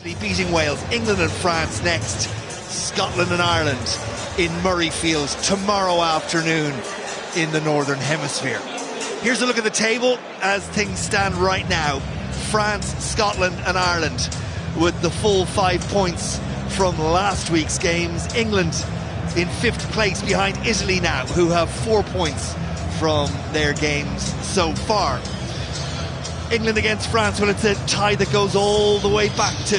Beating Wales, England and France next, Scotland and Ireland in Murrayfield tomorrow afternoon in the Northern Hemisphere. Here's a look at the table as things stand right now. France, Scotland and Ireland with the full 5 points from last week's games. England in 5th place behind Italy now, who have 4 points from their games so far. England against France, well, it's a tie that goes all the way back to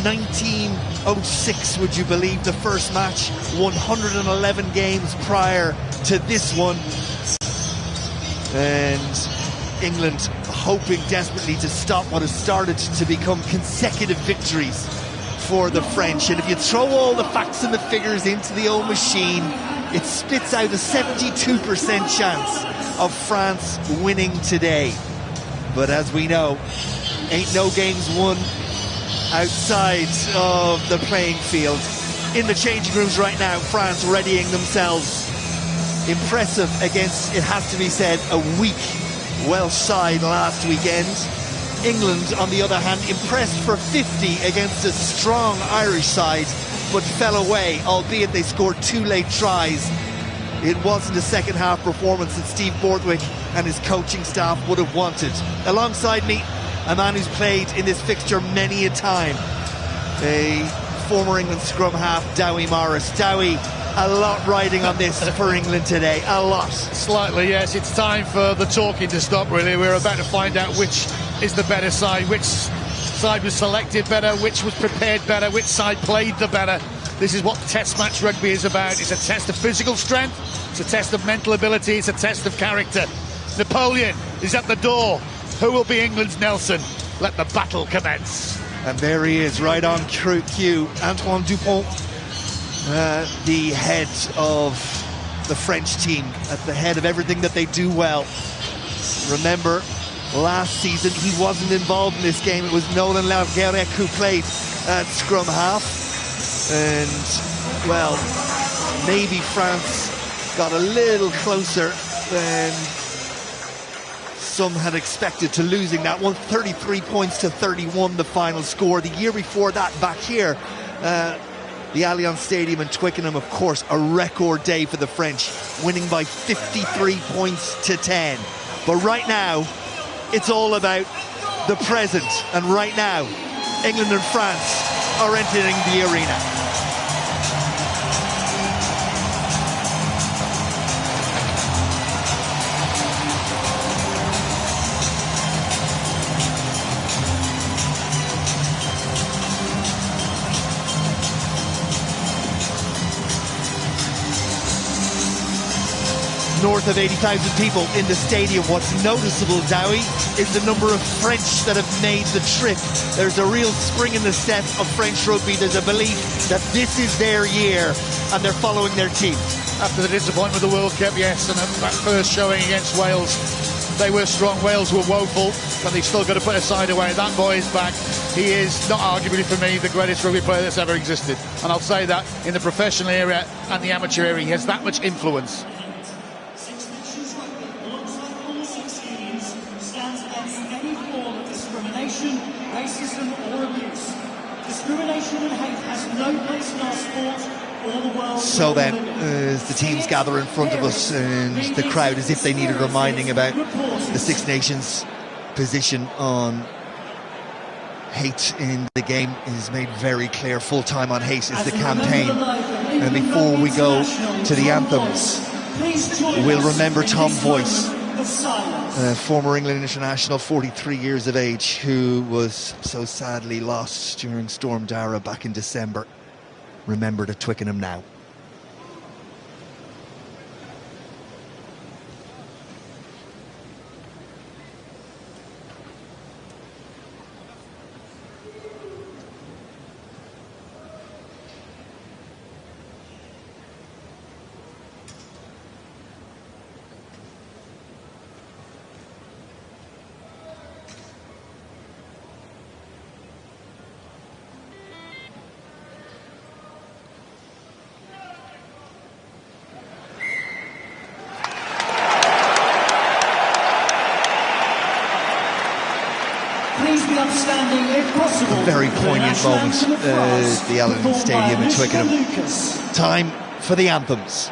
1906, would you believe, the first match. 111 games prior to this one. And England hoping desperately to stop what has started to become consecutive victories for the French. And if you throw all the facts and the figures into the old machine, it spits out a 72% chance of France winning today. But as we know, ain't no games won outside of the playing field. In the changing rooms right now, France readying themselves. Impressive against, it has to be said, a weak Welsh side last weekend. England, on the other hand, impressed for 50 against a strong Irish side, but fell away, albeit they scored 2 late tries. It wasn't a second half performance that Steve Borthwick and his coaching staff would have wanted. Alongside me, a man who's played in this fixture many a time, a former England scrum half, Dowie Morris. Dowie, a lot riding on this for England today, a lot. Slightly, yes. It's time for the talking to stop, really. We're about to find out which is the better side, which side was selected better, which was prepared better, which side played the better. This is what test match rugby is about. It's a test of physical strength, it's a test of mental ability, it's a test of character. Napoleon is at the door. Who will be England's Nelson? Let the battle commence. And there he is, right on cue, Antoine Dupont, the head of the French team, at the head of everything that they do well. Remember, last season he wasn't involved in this game. It was Nolan Laguerre who played at scrum half. And, well, maybe France got a little closer than some had expected to losing that one. 33 points to 31, the final score. The year before that, back here, the Allianz Stadium in Twickenham, of course, a record day for the French, winning by 53 points to 10. But right now, it's all about the present. And right now, England and France are entering the arena. North of 80,000 people in the stadium. What's noticeable, Dowie, is the number of French that have made the trip. There's a real spring in the step of French rugby. There's a belief that this is their year and they're following their team. After the disappointment of the World Cup, yes, and that first showing against Wales, they were strong. Wales were woeful, but they've still got to put a side away. That boy is back. He is, not arguably for me, the greatest rugby player that's ever existed. And I'll say that in the professional area and the amateur area, he has that much influence. Racism or abuse. Discrimination and hate has no place in our sport or the world. So then, as the teams gather in front of us and the crowd, as if they needed reminding about the Six Nations position on hate in the game is made very clear. Full time on hate is the campaign. And before we go to the anthems, we'll remember Tom Voice, former England international, 43 years of age, who was so sadly lost during Storm Dara back in December. Remembered at Twickenham now. possible. A very poignant moment at the Allianz Stadium in Twickenham. Time for the anthems.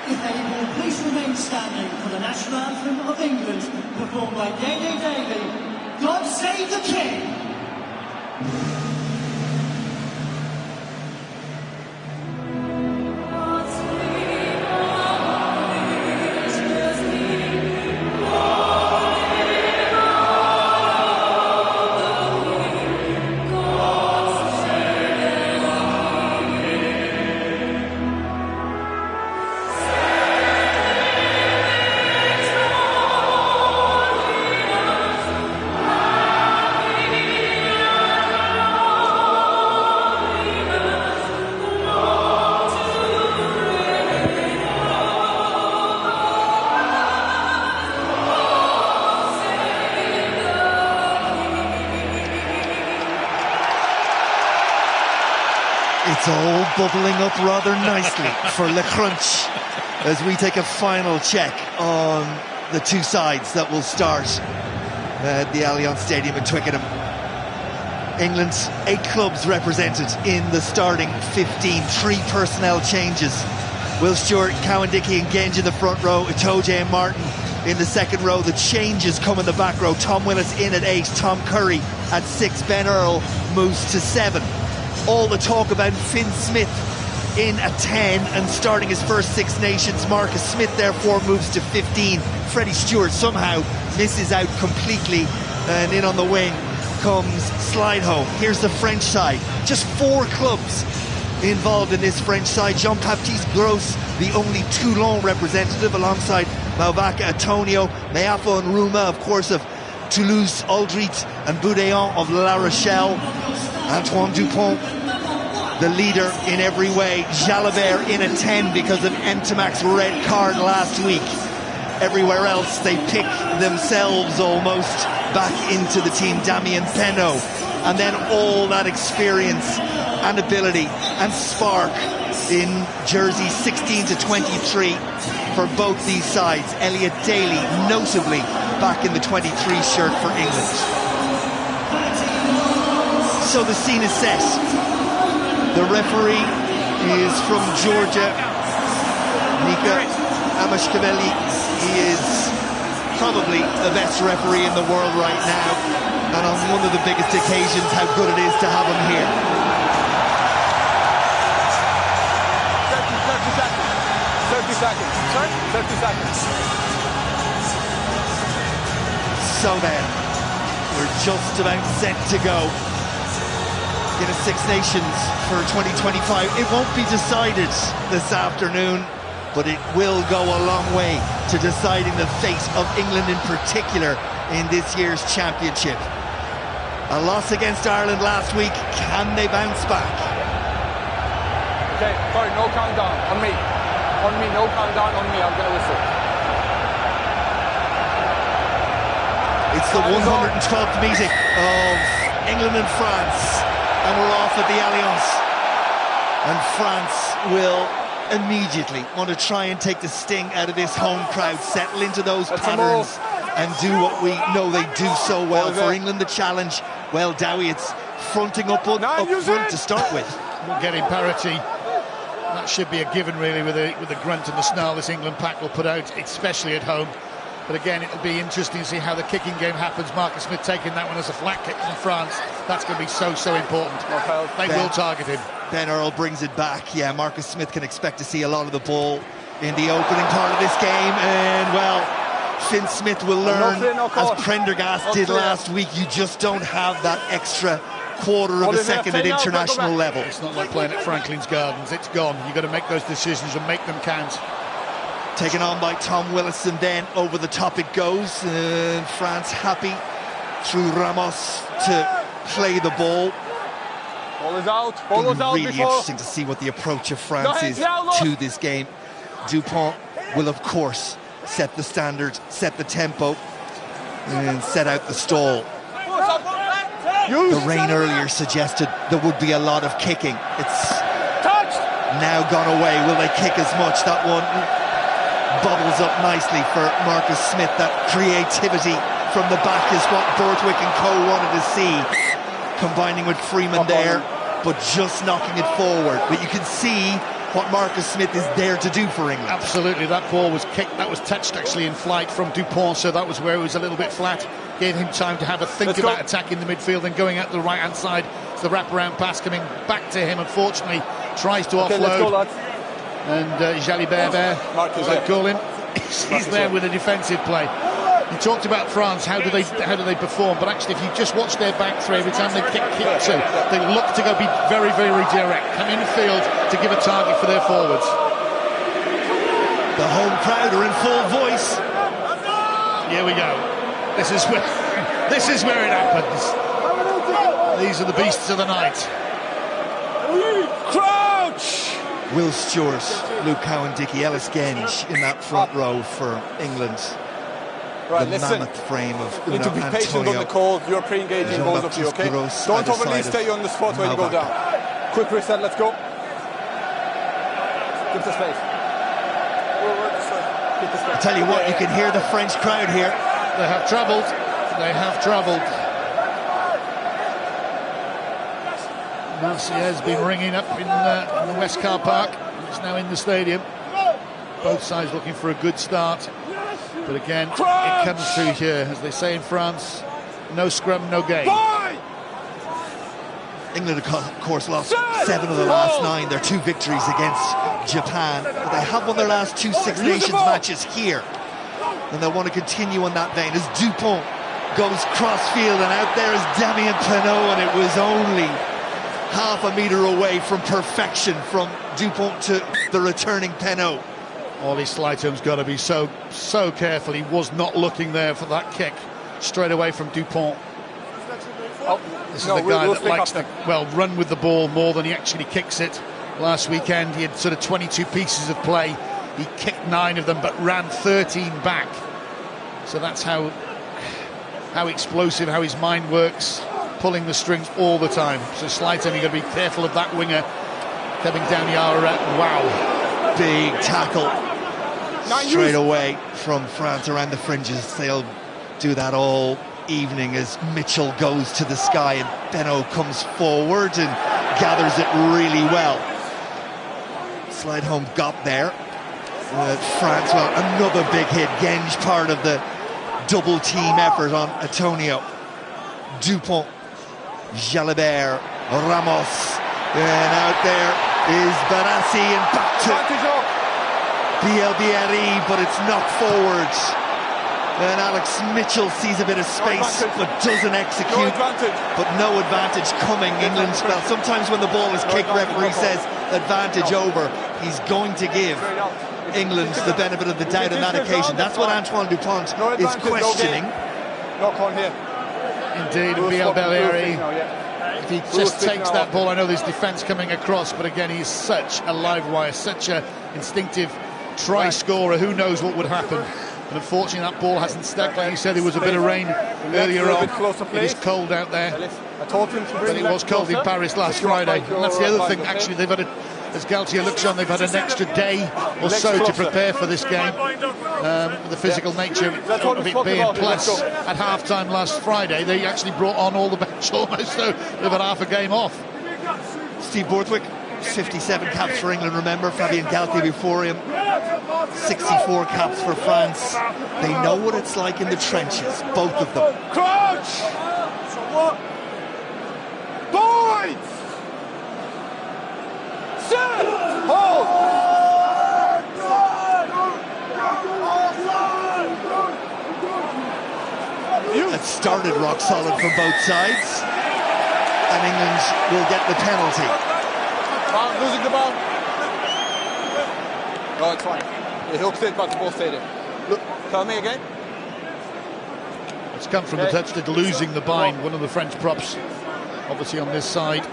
If able, please remain standing for the national anthem of England, performed by Day Davey. God Save the King! It's all bubbling up rather nicely for Le Crunch as we take a final check on the two sides that will start at the Allianz Stadium in Twickenham. England, 8 clubs represented in the starting 15, 3 personnel changes. Will Stewart, Cowan-Dickey and Genge in the front row, Itoje and Martin in the second row. The changes come in the back row. Tom Willis in at 8, Tom Curry at 6, Ben Earl moves to 7. All the talk about Finn Smith in at 10 and starting his first Six Nations. Marcus Smith therefore moves to 15. Freddie Stewart somehow misses out completely, and in on the wing comes Slideholm. Here's the French side. Just 4 clubs involved in this French side. Jean-Baptiste Gros, the only Toulon representative, alongside Mauvaka, Antonio, Meafo and Rouma, of course, of Toulouse, Aldrit and Boudéon of La Rochelle. Antoine Dupont, the leader in every way. Jalabert in at 10 because of Ntamac's red card last week. Everywhere else they pick themselves almost back into the team. Damien Penaud, and then all that experience and ability and spark in jerseys 16 to 23 for both these sides. Elliot Daly notably back in the 23 shirt for England. So the scene is set. The referee is from Georgia, Nika Amashkaveli. He is probably the best referee in the world right now, and on one of the biggest occasions, how good it is to have him here. 30 seconds. Sorry? 30 seconds. So then, we're just about set to go in a Six Nations for 2025. It won't be decided this afternoon, but it will go a long way to deciding the fate of England in particular in this year's championship. A loss against Ireland last week, can they bounce back? Okay, sorry, no countdown, on me. On me, no countdown, on me, I'm gonna whistle. It's the 112th meeting of England and France, and we're off at the Allianz. And France will immediately want to try and take the sting out of this home crowd, settle into those patterns and do what we know they do so well. For England, the challenge, well, Dowie, it's fronting up front to start with. We're getting parity. That That should be a given, really, with the grunt and the snarl this England pack will put out, especially at home. But again, it'll be interesting to see how the kicking game happens. Marcus Smith taking that one as a flat kick from France. That's going to be so important. They will target him. Ben Earl brings it back. Yeah, Marcus Smith can expect to see a lot of the ball in the opening part of this game. And, well, Finn Smith will learn, as Prendergast did last week, you just don't have that extra quarter of a second at international level. It's not like playing at Franklin's Gardens. It's gone. You've got to make those decisions and make them count. Taken on by Tom Willison, then over the top it goes, and France happy through Ramos to play the ball. Ball is out. Ball was out really before. Interesting to see what the approach of France is to this game. Dupont will, of course, set the standard, set the tempo, and set out the stall. The rain earlier suggested there would be a lot of kicking. It's now gone away. Will they kick as much? That one bubbles up nicely for Marcus Smith. That creativity from the back is what Borthwick and co wanted to see, combining with Freeman there, but just knocking it forward. But you can see what Marcus Smith is there to do for England. Absolutely, that ball was kicked, that was touched actually in flight from Dupont, so that was where it was a little bit flat. Gave him time to have a think about attacking the midfield and going out the right-hand side. It's the wraparound pass coming back to him, unfortunately, tries to offload. Let's go, lads. And Jalibert there, like Golan, he's there with a defensive play. You talked about France, how do they perform? But actually, if you just watch their back three, every time they kick two, they look to be very, very direct. Come in the field to give a target for their forwards. The home crowd are in full voice. Here we go. This is where it happens. These are the beasts of the night. Crouch! Will Stewart, Luke Cowan, Dickie Ellis Genge in that front row for England. Right, the listen. mammoth frame of You need to be patient on the call. You're pre-engaging both of you, okay? Don't overly stay on the spot when you go down. Quick reset, let's go. Give the space. I tell you what, you can hear the French crowd here. They have travelled. They have travelled. Marseille has been ringing up in the West Car Park. It's now in the stadium. Both sides looking for a good start. But again, it comes through here, as they say in France, no scrum, no game. England, of course, lost 7 of the last 9. Their 2 victories against Japan. But they have won their last 2 Six Nations matches here. And they'll want to continue on that vein as Dupont goes cross-field, and out there is Damien Penaud, and it was only half a metre away from perfection from Dupont to the returning Penaud. Ollie Slightom's got to be so careful. He was not looking there for that kick straight away from Dupont. This is the guy that likes to, run with the ball more than he actually kicks it. Last weekend he had sort of 22 pieces of play. He kicked 9 of them but ran 13 back. So that's how explosive, how his mind works, pulling the strings all the time. So Slightom, you've got to be careful of that winger coming down Yara. Wow. Big tackle straight away from France around the fringes. They'll do that all evening as Mitchell goes to the sky and Penaud comes forward and gathers it really well. Slide home got there. France, another big hit. Genge part of the double team effort on Antonio. Dupont, Jalibert, Ramos, and out there is Barassi, and back to BLBRE, but it's knocked forward. And Alex Mitchell sees a bit of space, but doesn't execute. But no advantage coming. England, well, sometimes when the ball is kicked, referee says advantage over. He's going to give England the benefit of the doubt on that occasion. That's what Antoine Dupont is questioning. Knock on here. Indeed, BLBRE. If he just takes that ball, I know there's defence coming across, but again, he's such a live wire, such an instinctive try scorer. Who knows what would happen? And unfortunately, that ball hasn't stuck. Like you said, there was a bit of rain earlier on. It is cold out there. But it was cold in Paris last Friday. And that's the other thing, actually, they've had as Galtier looks on, they've had an extra day or so to prepare for this game. The physical nature of it being, plus at half-time last Friday, they actually brought on all the bench almost, so they've had half a game off. Steve Borthwick. 57 caps for England, remember, Fabien Galtier before him, 64 caps for France. They know what it's like in the trenches, both of them. Crouch! Points! Sit! Hold! It started rock solid for both sides, and England will get the penalty. Losing the ball. No, it's fine. The hook stayed, but the ball stayed in. Look, tell me again. It's come from the touch to losing the bind. One of the French props, obviously on this side.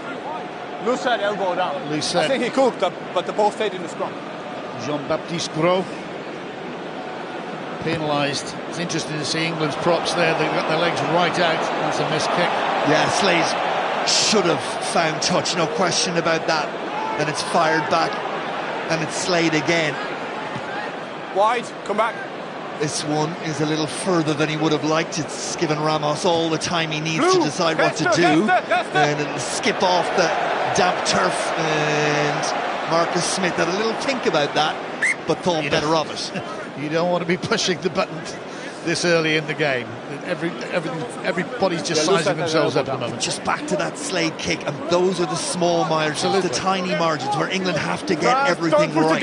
Loose side, elbow down. Loose side. I think he cooked, but the ball stayed in the scrum. Jean-Baptiste Gros penalised. It's interesting to see England's props there. They've got their legs right out. That's a missed kick. Yeah, Slade should have found touch, no question about that. And it's fired back, and it's Slade again. Wide, come back. This one is a little further than he would have liked. It's given Ramos all the time he needs to decide what to do. And it'll skip off the damp turf, and Marcus Smith had a little think about that, but thought better of it. You don't want to be pushing the button this early in the game. Everybody's just sizing themselves up at the moment. Just back to that Slade kick, and those are the small margins, the tiny margins where England have to get everything right.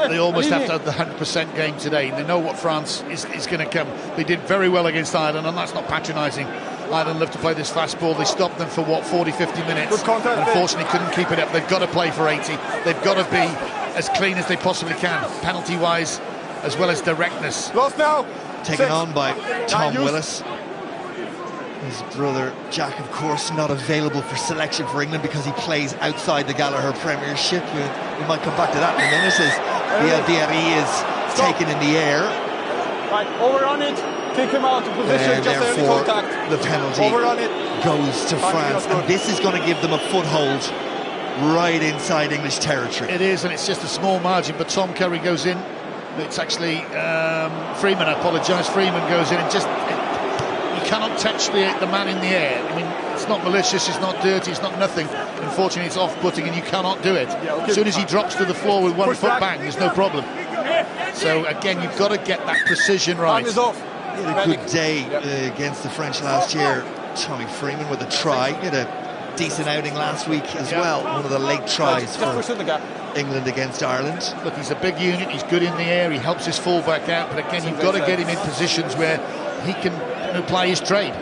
They almost have to have the 100% game today. They know what France is going to come. They did very well against Ireland, and that's not patronising. Ireland love to play this fast ball. They stopped them for, 40-50 minutes. Unfortunately, couldn't keep it up. They've got to play for 80. They've got to be as clean as they possibly can, penalty-wise, as well as directness. Lost now. Taken on by Tom Willis. His brother Jack, of course, not available for selection for England because he plays outside the Gallagher Premiership. We might come back to that in a minute as Bielbieri is taken in the air. Right, over on it. Kick him out of position, and just early therefore contact. The penalty over on it. Goes to France, and this is going to give them a foothold right inside English territory. It is, and it's just a small margin, but Tom Curry goes in. It's actually Freeman, I apologise, Freeman goes in and just, you cannot touch the man in the air. I mean, it's not malicious, it's not dirty, it's not nothing. Unfortunately, it's off-putting and you cannot do it. As soon as he drops to the floor with one foot bang, there's no problem. So again, you've got to get that precision right. He had a good day against the French last year, Tommy Freeman, with a try. He had a decent outing last week as well, one of the late tries for England against Ireland. Look, he's a big unit, he's good in the air, he helps his fullback out, but again, you've got to get him in positions where he can apply his trade.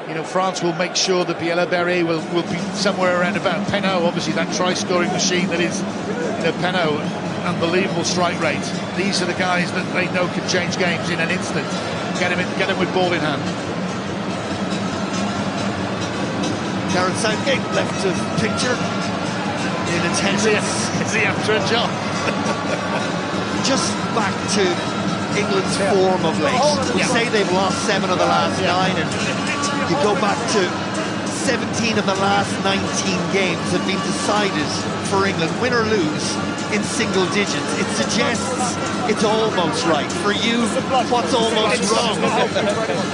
You know, France will make sure that Bielbieri will be somewhere around about. Penaud, obviously, that try-scoring machine that is, Penaud, unbelievable strike rate. These are the guys that they know can change games in an instant. Get him with ball in hand. Gareth Southgate left of picture in attendance. Is he after a job? Just back to England's form of late. We say they've lost 7 of the last 9, and you go back to 17 of the last 19 games have been decided for England, win or lose, in single digits. It suggests it's almost right. For you, what's almost wrong?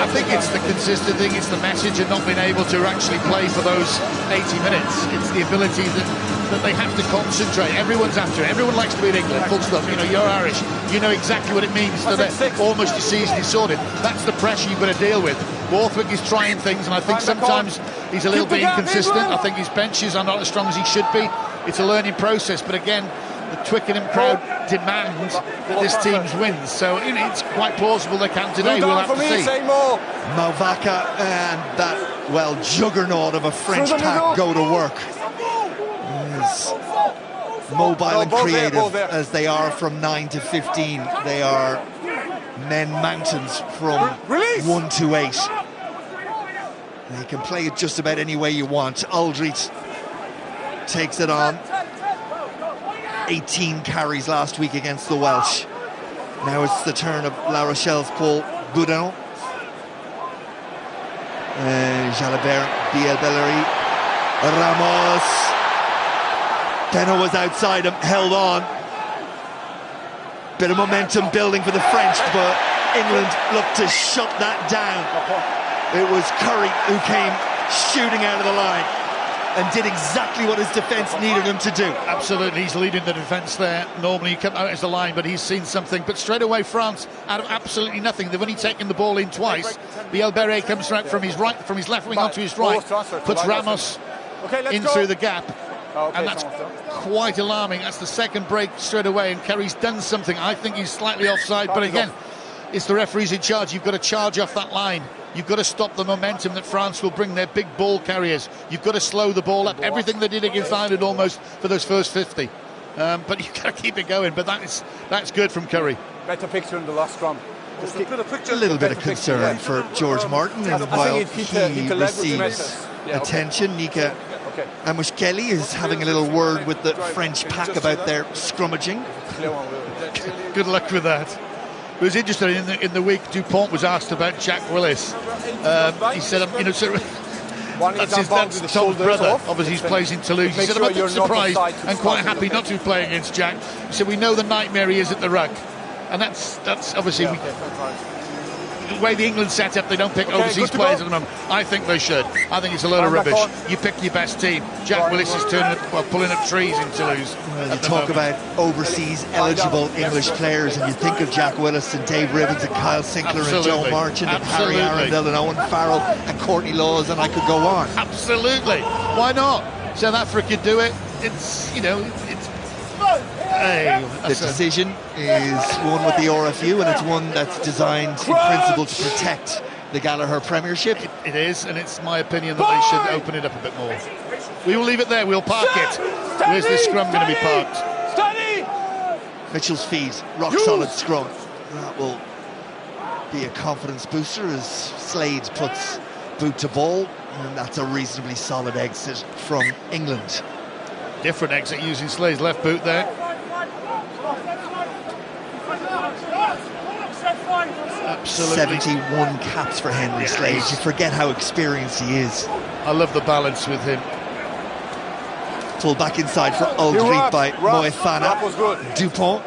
I think it's the consistent thing, it's the message of not being able to actually play for those 80 minutes. It's the ability that they have to concentrate. Everyone's after it. Everyone likes to beat England, full stop. You know, you're Irish. You know exactly what it means that almost your season is sorted. That's the pressure you've got to deal with. Borthwick is trying things, and I think sometimes he's a little bit inconsistent. I think his benches are not as strong as he should be. It's a learning process, but again, the Twickenham crowd demand that this team wins, so it's quite plausible they can today. We'll have to see. Malvaca and that, well, juggernaut of a French pack go to work. As mobile and creative as they are from 9 to 15, they are men mountains from 1 to 8. They can play it just about any way you want. Aldrit takes it on. 18 carries last week against the Welsh. Now it's the turn of La Rochelle's Paul Boudin. Jalabert, Bielbieri, Ramos. Penaud was outside him, held on. Bit of momentum building for the French, but England looked to shut that down. It was Curry who came shooting out of the line. and did exactly what his defence needed him to do. Absolutely, he's leading the defence there. Normally you come out as the line, but he's seen something. But straight away, France, out of absolutely nothing, they've only taken the ball in twice. Bielbarré comes out from his left wing onto his right, puts Ramos in through the gap, and that's quite alarming. That's the second break straight away, and Kerry's done something. I think he's slightly offside, but again, it's the referees in charge. You've got to charge off that line. You've got to stop the momentum that France will bring their big ball carriers. You've got to slow the ball up. Everything they did against Ireland almost for those first 50. But you've got to keep it going. But that's good from Curry. Better picture in the last scrum. A little bit of concern for George Martin, and while he receives attention, Nika Amushkeli is having a little word with the French pack about their scrummaging. Good luck with that. It was interesting, in the week, Dupont was asked about Jack Willis. He said, that's Tom's brother. Obviously, he plays in Toulouse. He said, I'm a bit surprised and quite happy not to be playing against Jack. He said, we know the nightmare he is at the ruck. And that's obviously... The way the England set up, they don't pick overseas players at the moment. I think they should. I think it's a load of rubbish. You pick your best team. Jack Willis is pulling up trees in Toulouse. Well, you talk about overseas eligible English players, and you think of Jack Willis and Dave Ribbons and Kyle Sinclair and Joe Marchant and Harry Arundel and Owen Farrell and Courtney Laws, and I could go on. Absolutely. Why not? South Africa do it. It's, it's... The decision is one with the RFU, and it's one that's designed in principle to protect the Gallagher Premiership. It is, and it's my opinion that they should open it up a bit more. We will leave it there, we'll park it. Where's this scrum going to be parked? Mitchell's feet, rock solid scrum. That will be a confidence booster as Slade puts boot to ball, and that's a reasonably solid exit from England. Different exit using Slade's left boot there. Absolutely. 71 caps for Henry Slade. You forget how experienced he is. I love the balance with him. Pulled back inside for Aldrit by Moefana. Dupont.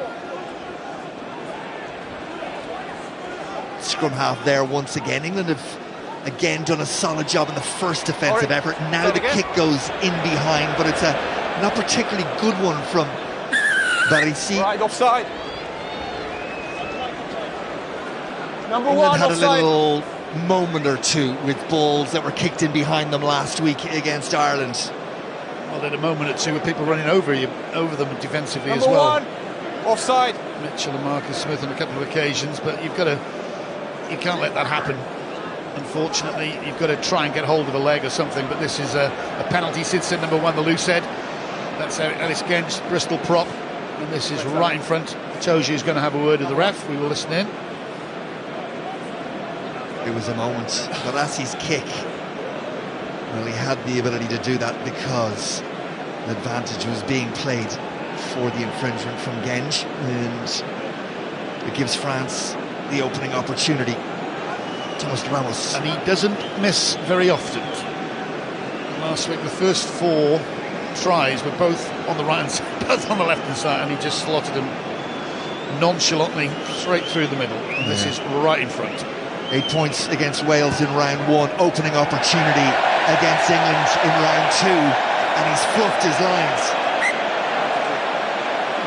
Scrum half there once again. England have again done a solid job in the first defensive effort. Now the kick goes in behind, but it's a not particularly good one from Barisi. Right, offside. England had a little moment or two with balls that were kicked in behind them last week against Ireland. Well, they had a moment or two with people running over them defensively as well. Offside. Mitchell and Marcus Smith on a couple of occasions, but you can't let that happen. Unfortunately, you've got to try and get hold of a leg or something, but this is a penalty. Sits in number 1, the loose head. That's Ellis Genge, Bristol prop, and this is right in front. Toji is going to have a word with the ref. We will listen in. It was a moment. Barassi's kick, well, he had the ability to do that because the advantage was being played for the infringement from Genge, and it gives France the opening opportunity. Thomas Ramos. And he doesn't miss very often. Last week, the first 4 tries were both on the right hand side, both on the left hand side, and he just slotted them nonchalantly straight through the middle. And this is right in front. 8 points against Wales in round 1, opening opportunity against England in round 2, and he's fluffed his lines.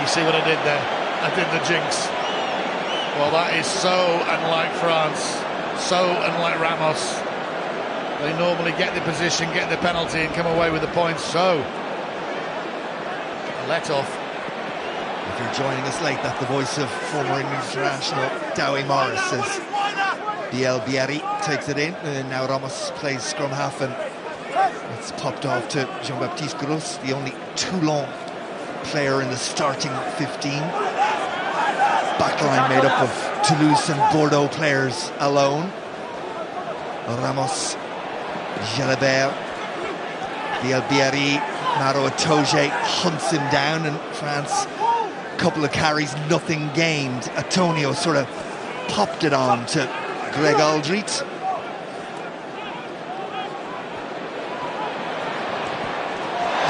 You see what I did there? I did the jinx. Well, that is so unlike France, so unlike Ramos. They normally get the position, get the penalty, and come away with the points. So, a let off. If you're joining us late, that's the voice of former England international Dowie Morris as Bielbarré takes it in, and now Ramos plays scrum half, and it's popped off to Jean-Baptiste Gros, the only Toulon player in the starting 15. Backline made up of Toulouse and Bordeaux players alone. Ramos, Jalabert, Bielbarré, Maro Itoje hunts him down, and France, a couple of carries, nothing gained. Antonio sort of popped it on to Greg Aldrit.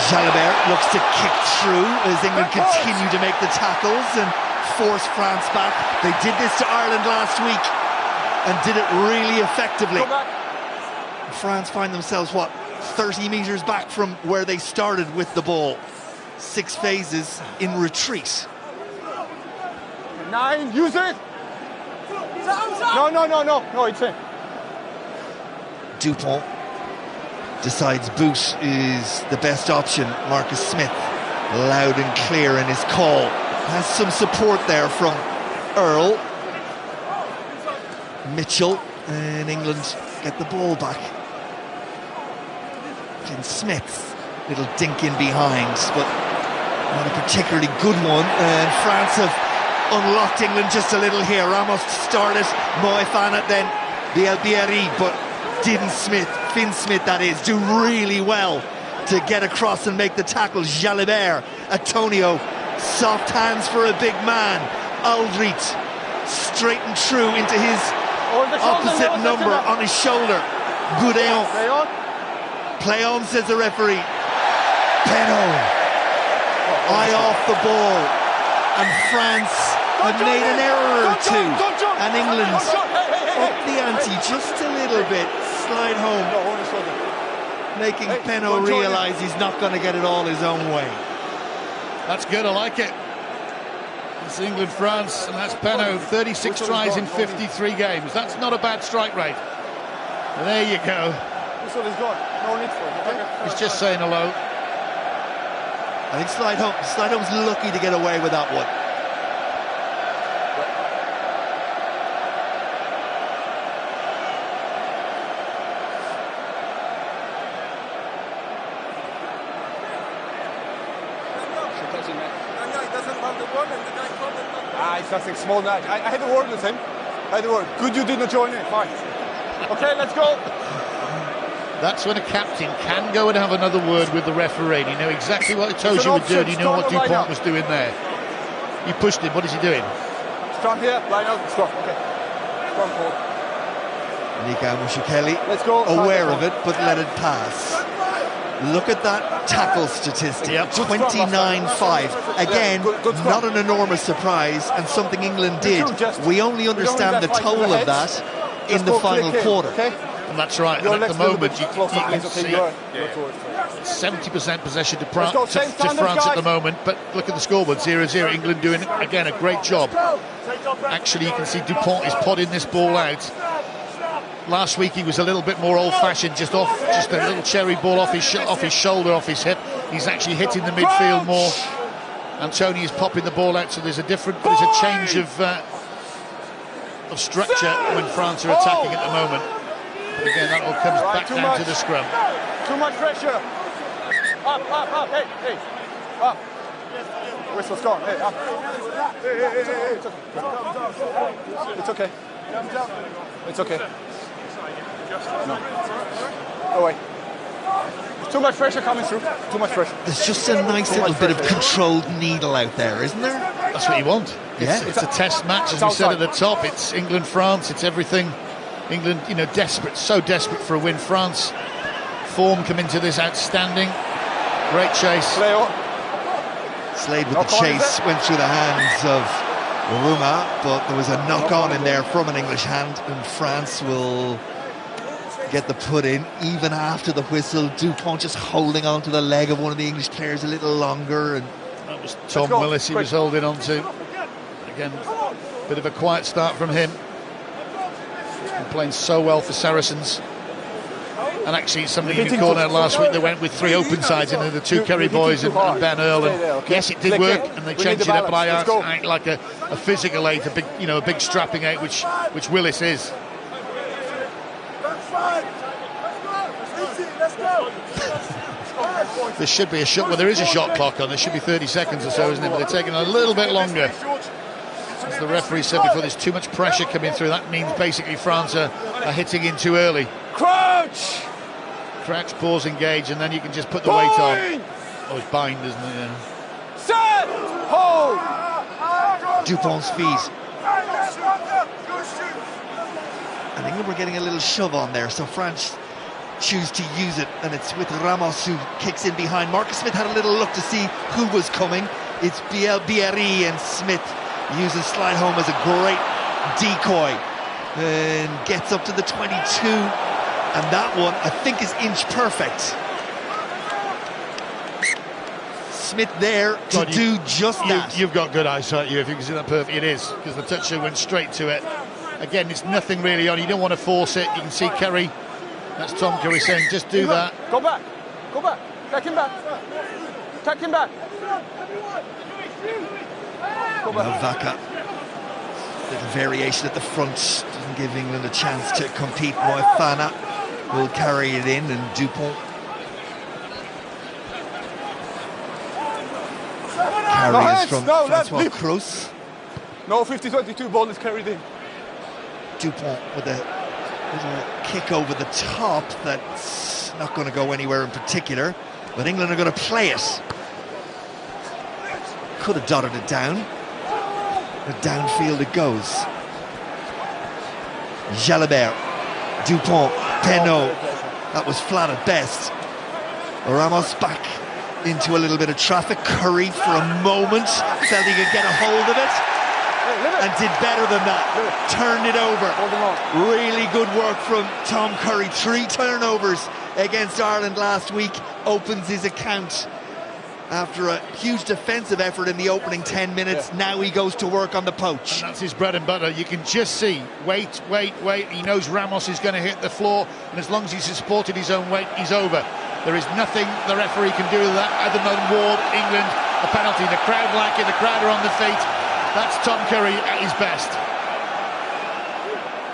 Jalabert looks to kick through as England continue to make the tackles and force France back. They did this to Ireland last week and did it really effectively. France find themselves, what, 30 metres back from where they started with the ball. 6 phases in retreat. 9, use it! No, it's in. Dupont decides boot is the best option. Marcus Smith, loud and clear in his call. Has some support there from Earl. Mitchell, and England get the ball back. Then Smith, little dink in behind, but not a particularly good one. And France have unlocked England just a little here. Ramos started, Moefana, then Bielbieri, but didn't Finn Smith that is, do really well to get across and make the tackle. Jalibert, Antonio, soft hands for a big man. Aldrit, straight and true into his opposite number on his shoulder. Goudeon, play on, says the referee. Penaud, eye off the ball, and France have made an error or two, and England up the ante just a little bit. Slide home, making Penaud realise he's not going to get it all his own way. That's good, I like it. It's England-France, and that's Penaud, 36 tries in 53 games. That's not a bad strike rate. And there you go. This one is gone. No need for it. Okay? He's just saying hello. I think Slidehome's lucky to get away with that one. It's nothing small now. I had a word with him. Good you did not join in. Fine. Okay, let's go. That's when a captain can go and have another word with the referee. You know exactly what he told you would do, and you know what Dupont was doing there. You pushed him. What is he doing? Scrum here, line out, scrum. Okay. Scrum forward. Nika Mushikeli, let's go. Aware of it, but let it pass. Look at that tackle statistic, 29-5. Again, not an enormous surprise, and something England did. We only understand the toll of that in the final quarter. And that's right, and at the moment you can see 70% possession to France at the moment, but look at the scoreboard, 0-0. England doing, again, a great job. Actually, you can see Dupont is podding this ball out. Last week he was a little bit more old-fashioned, just a little cherry ball off his shoulder, off his hip. He's actually hitting the midfield more. Antonio is popping the ball out, so there's a change of structure when France are attacking at the moment. But again, that all comes back down to the scrum. Too much pressure. Up, hey, up. Whistle's gone. Hey, up. Hey. It's okay. No way. There's too much pressure coming through. Too much pressure. There's just a nice little bit of controlled needle out there, isn't there? That's what you want. It's a test match, as we said at the top. It's England-France. It's everything. England, so desperate for a win. France, form come into this outstanding. Great chase. Slade with the chase went through the hands of Ruma, but there was a knock-on in there from an English hand, and France will get the put in even after the whistle. Dupont just holding on to the leg of one of the English players a little longer, and that was Tom Willis he was holding on to. Again, bit of a quiet start from him. He's been playing so well for Saracens. And actually, something you could call out last week, they went with 3 open sides, and the 2 Kerry boys and Ben Earl. And yes, it did work, and they changed it up. But I act like a physical 8, a big strapping 8, which Willis is. There should be a shot. Well, there is a shot clock on. There should be 30 seconds or so, isn't it? But they're taking a little bit longer. As the referee said before, there's too much pressure coming through. That means basically France are hitting in too early. Crouch, pause, engage, and then you can just put the weight on. Oh, it's bind, isn't it? Yeah. Set, hold. Dupont's feet. And England were getting a little shove on there, so France choose to use it, and it's with Ramos who kicks in behind. Marcus Smith had a little look to see who was coming. It's Bielbieri, and Smith uses slide home as a great decoy and gets up to the 22. And that one, I think, is inch perfect. Smith there to do just that. You've got good eyesight, if you can see that perfect. It is, because the toucher went straight to it. Again, it's nothing really on. You don't want to force it. You can see Curry. That's Tom Curry saying, just do that. Go back. Go back. Take him back. Take him back. Go back. Vaka. Little variation at the front. Doesn't give England a chance to compete. Moefana will carry it in, and Dupont carries from Francois Kroos. No, 50-22 ball is carried in. Dupont with a little kick over the top that's not going to go anywhere in particular, but England are going to play it. Could have dotted it down, but downfield it goes. Jalibert, Dupont, Penaud. That was flat at best. Ramos back into a little bit of traffic. Curry for a moment felt he could get a hold of it, and did better than that. Turned it over. Really good work from Tom Curry. 3 turnovers against Ireland last week. Opens his account after a huge defensive effort in the opening 10 minutes. Now he goes to work on the poach. And that's his bread and butter. You can just see, wait. He knows Ramos is going to hit the floor, and as long as he's supported his own weight, he's over. There is nothing the referee can do with that other than award England a penalty. The crowd like it. The crowd are on the feet. That's Tom Curry at his best.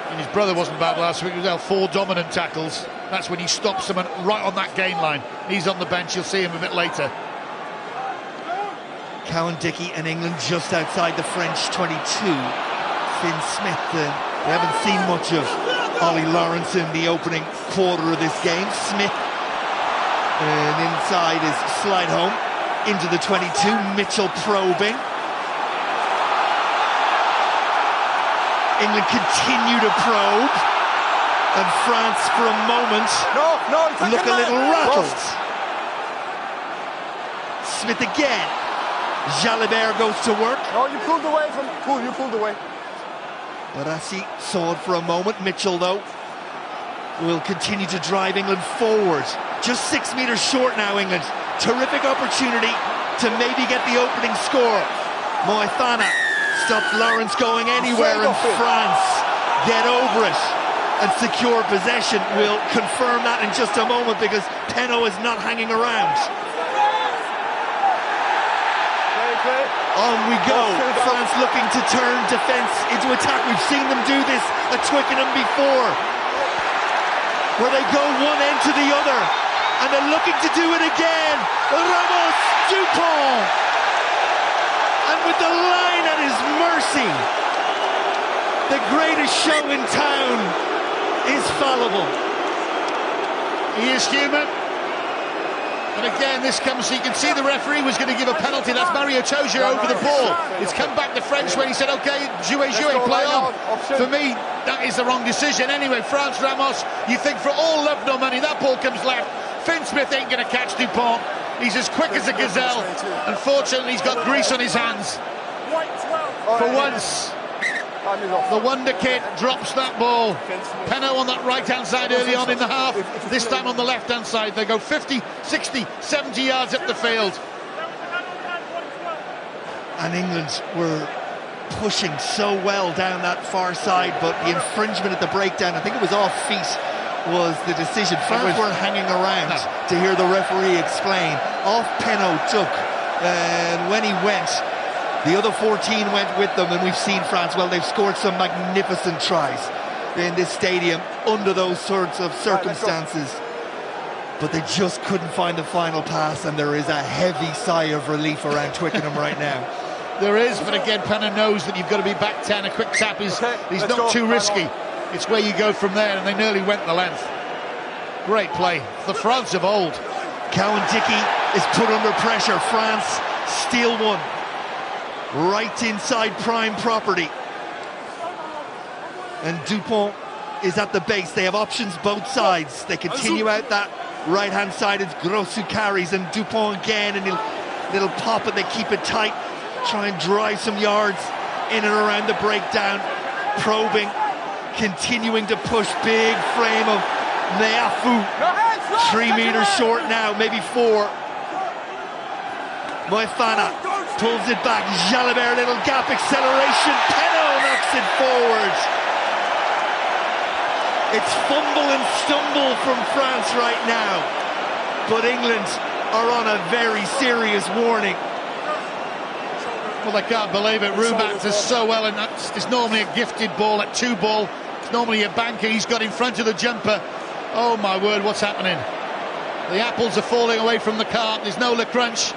And his brother wasn't bad last week. He was out 4 dominant tackles. That's when he stops someone right on that gain line. He's on the bench. You'll see him a bit later. Cowan Dickey and England just outside the French 22. Finn Smith. We haven't seen much of Ollie Lawrence in the opening quarter of this game. Smith, and inside is slide home into the 22. Mitchell probing. England continue to probe, and France for a moment look a little rattled. Smith again. Jalibert goes to work. No, you pulled away from cool. You pulled away. Barassi saw it for a moment. Mitchell, though, will continue to drive England forward. Just 6 meters short now, England. Terrific opportunity to maybe get the opening score. Moefana stops Lawrence going anywhere, and France get over it and secure possession. We'll confirm that in just a moment, because Penaud is not hanging around. On we go. France looking to turn defence into attack. We've seen them do this at Twickenham before, where they go one end to the other, and they're looking to do it again. Ramos, Dupont, and with the line at his mercy, the greatest show in town is fallible. He is human. And again, this comes, so you can see the referee was going to give a penalty. That's Mario Toja over the ball. It's come back to French when he said, OK, jouez, play on. For me, that is the wrong decision. Anyway, France, Ramos, you think for all love, no money, that ball comes left. Finn Smith ain't going to catch Dupont. He's as quick as a gazelle. Unfortunately, he's got grease on his hands. For once, the Wonder Kid drops that ball. Penaud on that right-hand side early on in the half. This time on the left-hand side. They go 50, 60, 70 yards up the field. And England were pushing so well down that far side, but the infringement at the breakdown, I think it was off feet, was the decision. France weren't hanging around to hear the referee explain. Off Penaud took, and when he went, the other 14 went with them, and we've seen France, well, they've scored some magnificent tries in this stadium under those sorts of circumstances, but they just couldn't find the final pass, and there is a heavy sigh of relief around Twickenham right now. There is, but again, Penaud knows that you've got to be back 10. A quick tap is he's not too risky. It's where you go from there, and they nearly went the length. Great play. The France of old. Cowan Dickey is put under pressure. France steal one. Right inside prime property. And Dupont is at the base. They have options both sides. They continue out that right-hand side. It's Gross who carries, and Dupont again, and little pop, and they keep it tight. Try and drive some yards in and around the breakdown. Probing, continuing to push. Big frame of Meafu, 3 meters short now, maybe 4. Moefana pulls it back. Jalabert, little gap, acceleration. Penaud knocks it forward. It's fumble and stumble from France right now, but England are on a very serious warning. Well, I can't believe it. Rubat does so well, and it's normally a gifted ball at 2 ball. It's normally a banker. He's got in front of the jumper. Oh my word, what's happening? The apples are falling away from the cart. There's no Le Crunch.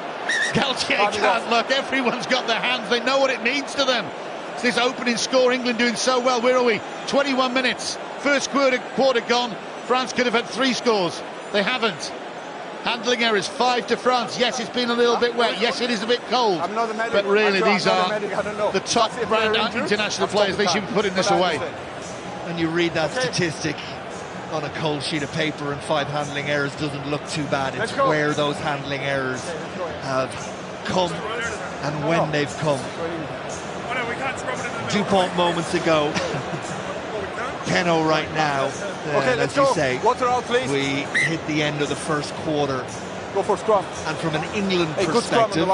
Galtier can't look. Everyone's got their hands. They know what it means to them. It's this opening score. England doing so well. Where are we? 21 minutes. First quarter gone. France could have had 3 scores. They haven't. Handling errors, 5 to France. Yes, it's been a little bit wet. Yes, it is a bit cold. But really, these are the top brand international players. They should be putting this away. And you read that statistic on a cold sheet of paper, and 5 handling errors doesn't look too bad. It's where those handling errors have come and when they've come. Dupont moments ago. Penaud right now. As you say, we hit the end of the first quarter. Go for scrum. And from an England perspective,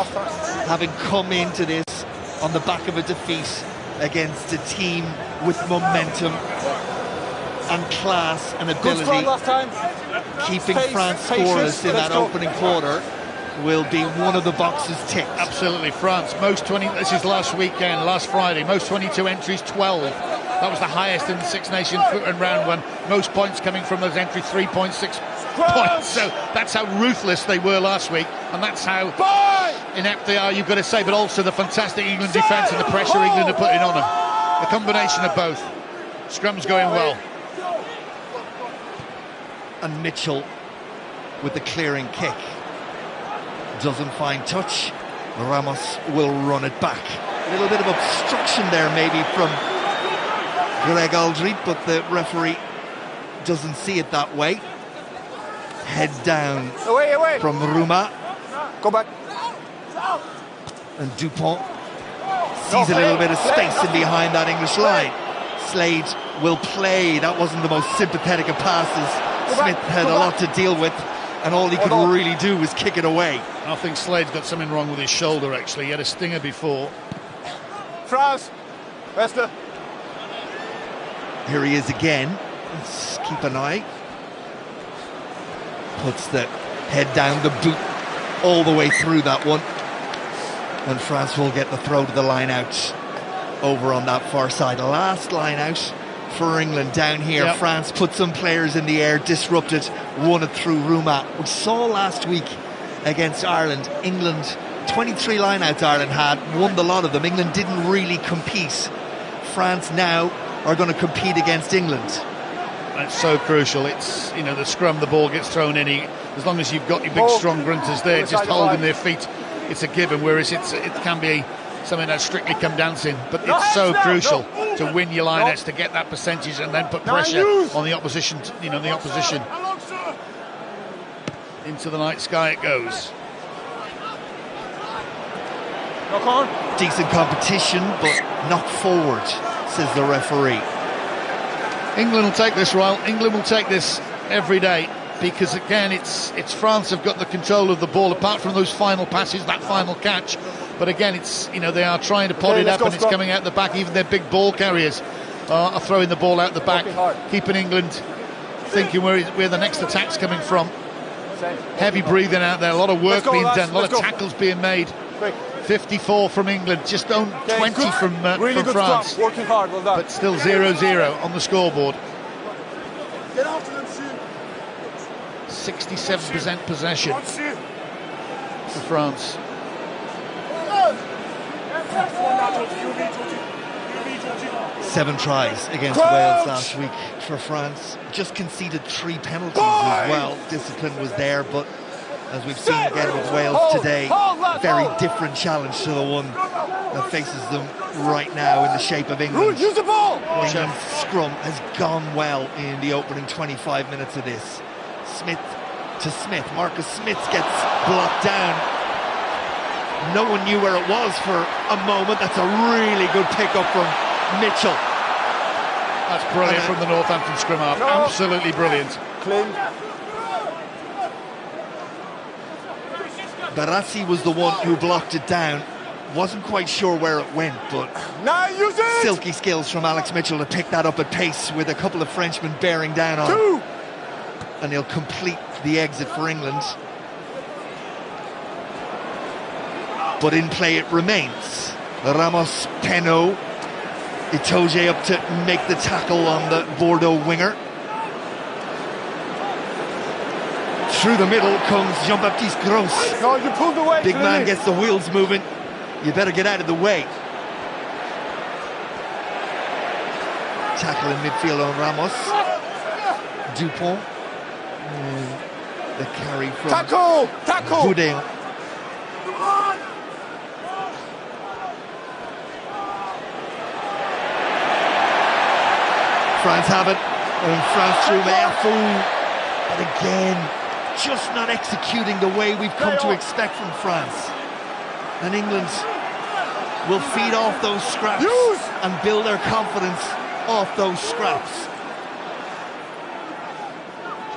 having come into this on the back of a defeat against a team with momentum and class and ability, keeping France scoreless in that opening quarter will be one of the boxes ticked. Absolutely. France, this is last weekend, last Friday, most 22 entries, 12. That was the highest in the Six Nations and round 1. Most points coming from those entries, 3.6 points. So that's how ruthless they were last week, and that's how inept they are, you've got to say, but also the fantastic England defence and the pressure England are putting on them. A combination of both. Scrum's going well. And Mitchell with the clearing kick. Doesn't find touch. Ramos will run it back. A little bit of obstruction there maybe from Greg Aldrit, but the referee doesn't see it that way. Head down from Ruma. Go back. And Dupont sees a little bit of space in behind that English line. Slade will play. That wasn't the most sympathetic of passes. Smith had a lot to deal with, and all he could really do was kick it away. I think Slade's got something wrong with his shoulder, actually. He had a stinger before. France, Wester. Here he is again. Let's keep an eye. Puts the head down, the boot all the way through that one. And France will get the throw to the line out over on that far side. Last line out for England down here. Yep. France put some players in the air, disrupted, won it through Ruma. We saw last week against Ireland, England, 23 lineouts Ireland had, won the lot of them. England didn't really compete. France now are going to compete against England. That's so crucial. It's, you know, the scrum, the ball gets thrown in. As long as you've got your big strong grunters there just holding their feet, it's a given, whereas it can be something that's strictly come dancing. But it's so crucial to win your lineouts, to get that percentage and then put pressure on the opposition, you know, the opposition. Into the night sky it goes. Decent competition, but knock forward, says the referee. England will take this, Royal. England will take this every day, because again it's France have got the control of the ball, apart from those final passes, that final catch. But again, it's, you know, they are trying to pot it up, and it's coming out the back. Even their big ball carriers are throwing the ball out the back, keeping England thinking where the next attack's coming from. Heavy breathing out there, a lot of work being done, a lot of tackles being made. 54 from England, just owned 20 from France. Working hard, well done. But still 0-0 on the scoreboard. 67% possession for France. Seven tries against Wales last week for France. Just conceded 3 penalties as well. Discipline was there, but as we've seen again with Wales today, very different challenge to the one that faces them right now in the shape of England. Use the ball! England's scrum has gone well in the opening 25 minutes of this. Smith to Smith. Marcus Smith gets blocked down. No one knew where it was for a moment. That's a really good pickup from Mitchell. That's brilliant from the Northampton scrum half. No. Absolutely brilliant. Clean. Barassi was the one who blocked it down. Wasn't quite sure where it went, but Now use it! silky skills from Alex Mitchell to pick that up at pace with a couple of Frenchmen bearing down on him. And he'll complete the exit for England. But in play it remains. Ramos, Penaud, Itoje up to make the tackle on the Bordeaux winger. Through the middle comes Jean-Baptiste Gross. No, you pulled away. Big man gets the wheels moving. You better get out of the way. Tackle in midfield on Ramos. Dupont. The carry from Tackle! Boudin. France have it. And France through Merfou. But again, just not executing the way we've come to expect from France. And England will feed off those scraps and build their confidence off those scraps.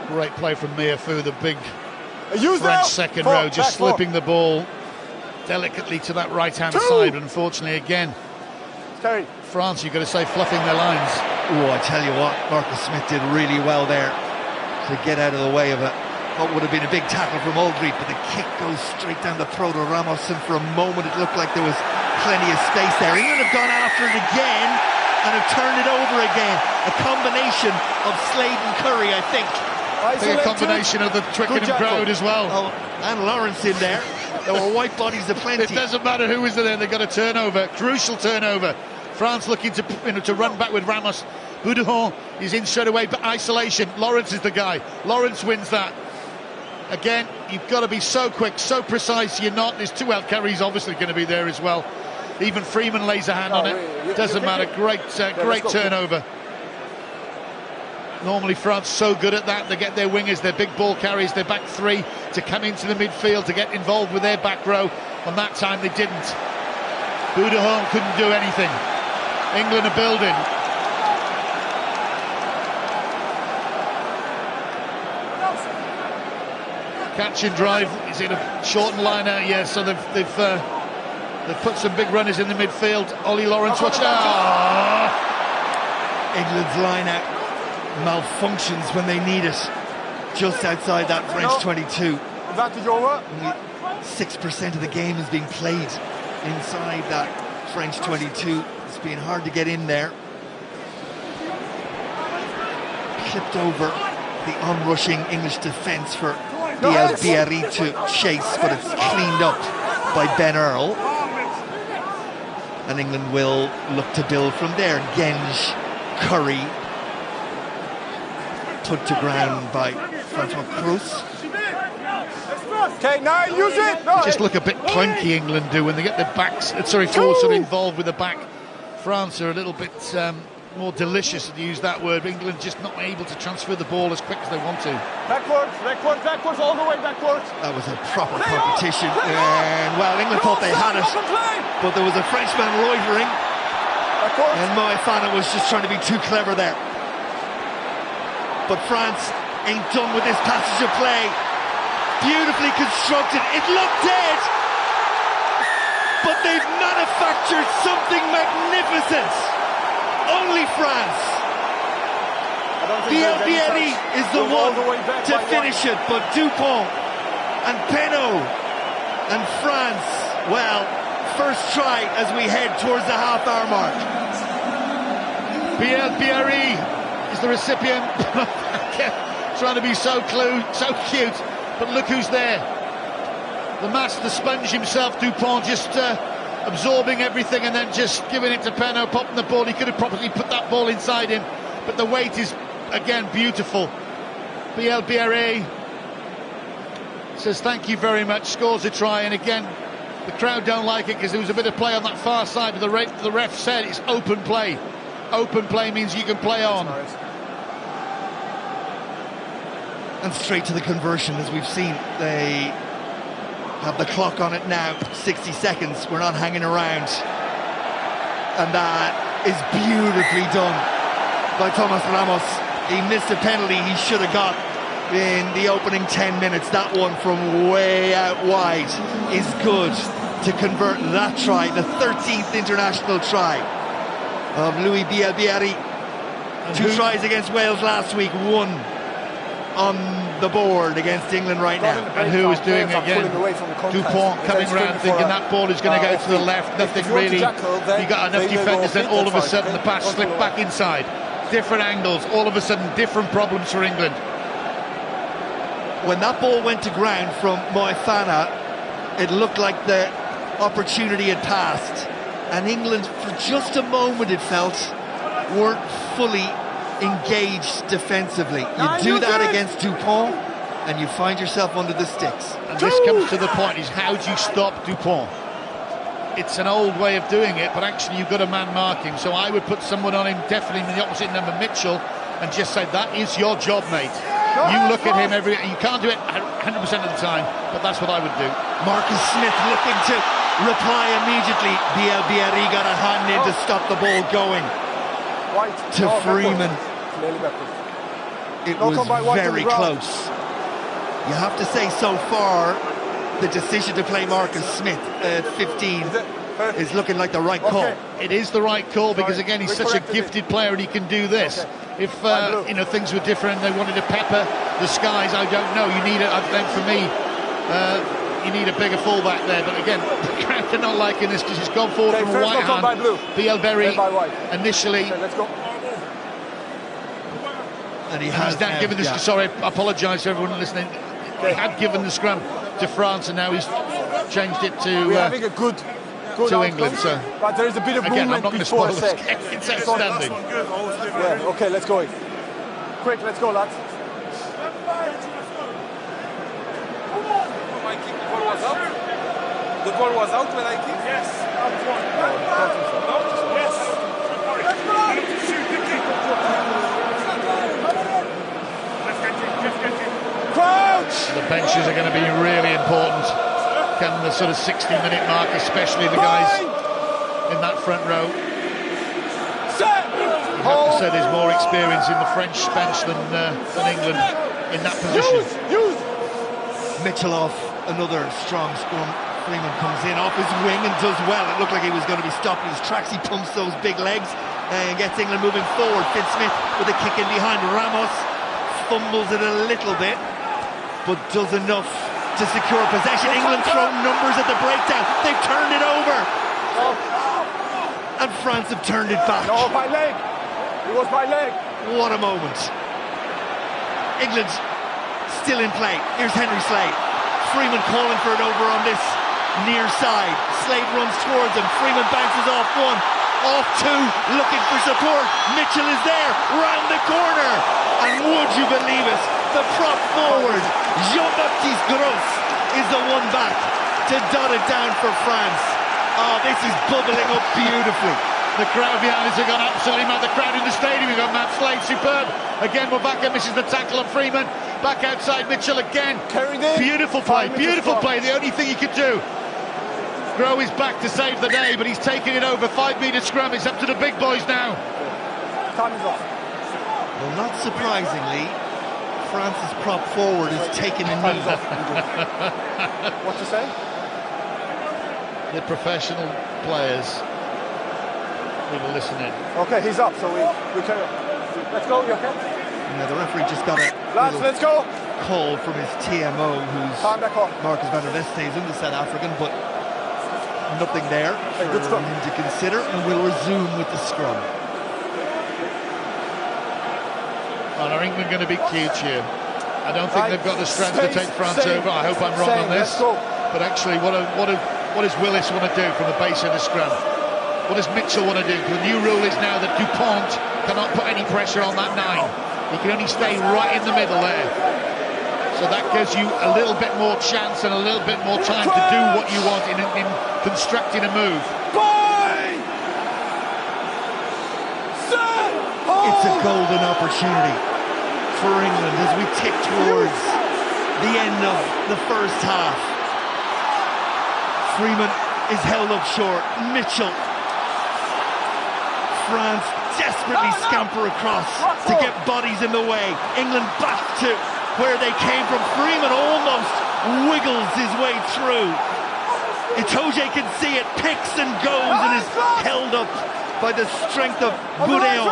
Great play from Merfou, the big French second row, just slipping the ball delicately to that right-hand side. But unfortunately, again, France, you've got to say, fluffing their lines. Oh, I tell you what, Marcus Smith did really well there to get out of the way of it. What would have been a big tackle from Aldrit, but the kick goes straight down the throat of Ramos, and for a moment it looked like there was plenty of space there. England have gone after it again and have turned it over again. A combination of Slade and Curry, I think. I think a combination of the Twickenham crowd as well. Oh, and Lawrence in there. There were white bodies aplenty. It doesn't matter who is there, they've got a turnover, crucial turnover. France looking to run back with Ramos. Boudin is in straight away, but isolation. Lawrence is the guy. Lawrence wins that. Again, you've got to be so quick, so precise. You're not. There's two out carries obviously going to be there as well. Even Freeman lays a hand on it. Doesn't matter. Great turnover. Normally France so good at that. They get their wingers, their big ball carries, their back three to come into the midfield to get involved with their back row. And that time they didn't. Boudin couldn't do anything. England are building. Catch and drive. Is it a shortened line out? Yeah, so they've put some big runners in the midfield. Ollie Lawrence, watch out! England's line out malfunctions when they need it. Just outside that French 22. Advantage over. Only 6% of the game is being played inside that French 22. It's been hard to get in there. Clipped over the onrushing English defence for Bielbieri to chase, but it's cleaned up by Ben Earl. And England will look to build from there. Genge, Curry, put to ground by Francois Cruz. Okay, now use it! They just look a bit clunky, England do, when they get their backs, forwards are involved with the back. France are a little bit more delicious, to use that word. England just not able to transfer the ball as quick as they want to. Backwards, all the way backwards. That was a proper competition, and well, England thought they had it, but there was a Frenchman loitering, and Moefana was just trying to be too clever there. But France ain't done with this passage of play. Beautifully constructed. It looked dead, but they've manufactured something magnificent. Only France. Bielbieri is the one to finish it, but Dupont and Penaud and France, well, first try as we head towards the half-hour mark. Bielbieri is the recipient. Trying to be so cute, but look who's there. The master sponge himself, Dupont, just absorbing everything and then just giving it to Penaud, popping the ball. He could have probably put that ball inside him, but the weight is, again, beautiful. Bielbieri says thank you very much, scores a try, and again, the crowd don't like it because there was a bit of play on that far side, but the ref said it's open play. Open play means you can play on. And straight to the conversion, as we've seen. They have the clock on it now, 60 seconds. We're not hanging around. And that is beautifully done by Thomas Ramos. He missed a penalty he should have got in the opening 10 minutes. That one from way out wide is good to convert that try, the 13th international try of Louis Bielbieri. Two tries against Wales last week, one on the board against England right now. And who is doing it again? Dupont coming round thinking that ball is going to go to the left. Nothing really. You got enough defenders, then all of a sudden the pass slipped back inside. Different angles, all of a sudden different problems for England. When that ball went to ground from Moefana, it looked like the opportunity had passed, and England for just a moment it felt weren't fully engaged defensively. You do that against Dupont and you find yourself under the sticks. And this comes to the point, is how do you stop Dupont? It's an old way of doing it, but actually you've got a man marking, so I would put someone on him, definitely in the opposite number, Mitchell, and just say, that is your job, mate. You look at him you can't do it 100% of the time, but that's what I would do. Marcus Smith looking to reply immediately. Bielbieri got a hand in to stop the ball going to Freeman. It was very close. You have to say, so far, the decision to play Marcus Smith at 15 is looking like the right call. It is the right call because, again, he's such a gifted player and he can do this. If you know, things were different and they wanted to pepper the skies, I don't know. You need I think for me, you need a bigger fullback there. But again, the crowd are not liking this because he's gone forward from a white hand. Bielbieri initially. And he has now given this. Sorry, I apologise to everyone listening. He had given the scrum to France, and now he's changed it to. We're having a good to England, so but there is a bit of again, movement I'm not before going to spoil this. It's outstanding. Yeah, okay, let's go. Quick, let's go, lads. The ball was out when I kicked? Yes. Crouch! The benches are going to be really important. Can the sort of 60-minute mark, especially the guys in that front row. You have to say there's more experience in the French bench than England in that position. Mitchell off, another strong scrum. Freeman comes in off his wing and does well. It looked like he was going to be stopped in his tracks. He pumps those big legs and gets England moving forward. Finn Smith with a kick in behind. Ramos fumbles it a little bit, but does enough to secure possession. England throw numbers at the breakdown. They've turned it over. And France have turned it back. No, by leg. It was by leg. What a moment. England still in play. Here's Henry Slade. Freeman calling for it over on this near side. Slade runs towards him. Freeman bounces off one, off two, looking for support. Mitchell is there, round the corner. And would you believe it, the prop forward, Jean-Baptiste Gros, is the one back to dot it down for France. Oh, this is bubbling up beautifully. The crowd behind us have gone absolutely mad. The crowd in the stadium, we've got Matt Slade, superb. Again, Wabaka misses the tackle on Freeman. Back outside, Mitchell again. Beautiful play, beautiful play. The only thing he could do. Grow is back to save the day, but he's taking it over. 5-metre scrum. It's up to the big boys now. Time is off. Well, not surprisingly, France's prop forward is taking a knee. What to say? The professional players will listen in. Okay, he's up, so we carry on. Let's go, you okay? Yeah, the referee just got a let's go. call from his TMO, who's Marcus van der Vesthuizen, the South African, but nothing there for him to consider, and we'll resume with the scrum. Well, are England going to be cute here? I don't think they've got the strength to take France over. I hope I'm wrong on this. But actually, what does Willis want to do from the base of the scrum? What does Mitchell want to do? The new rule is now that Dupont cannot put any pressure on that 9. He can only stay right in the middle there. So that gives you a little bit more chance and a little bit more time to do what you want in constructing a move. It's a golden opportunity for England as we tick towards the end of the first half. Freeman is held up short. Mitchell. France desperately scamper across to get bodies in the way. England back to where they came from. Freeman almost wiggles his way through. Itoje can see it, picks and goes, and is held up by the strength of Goudeon.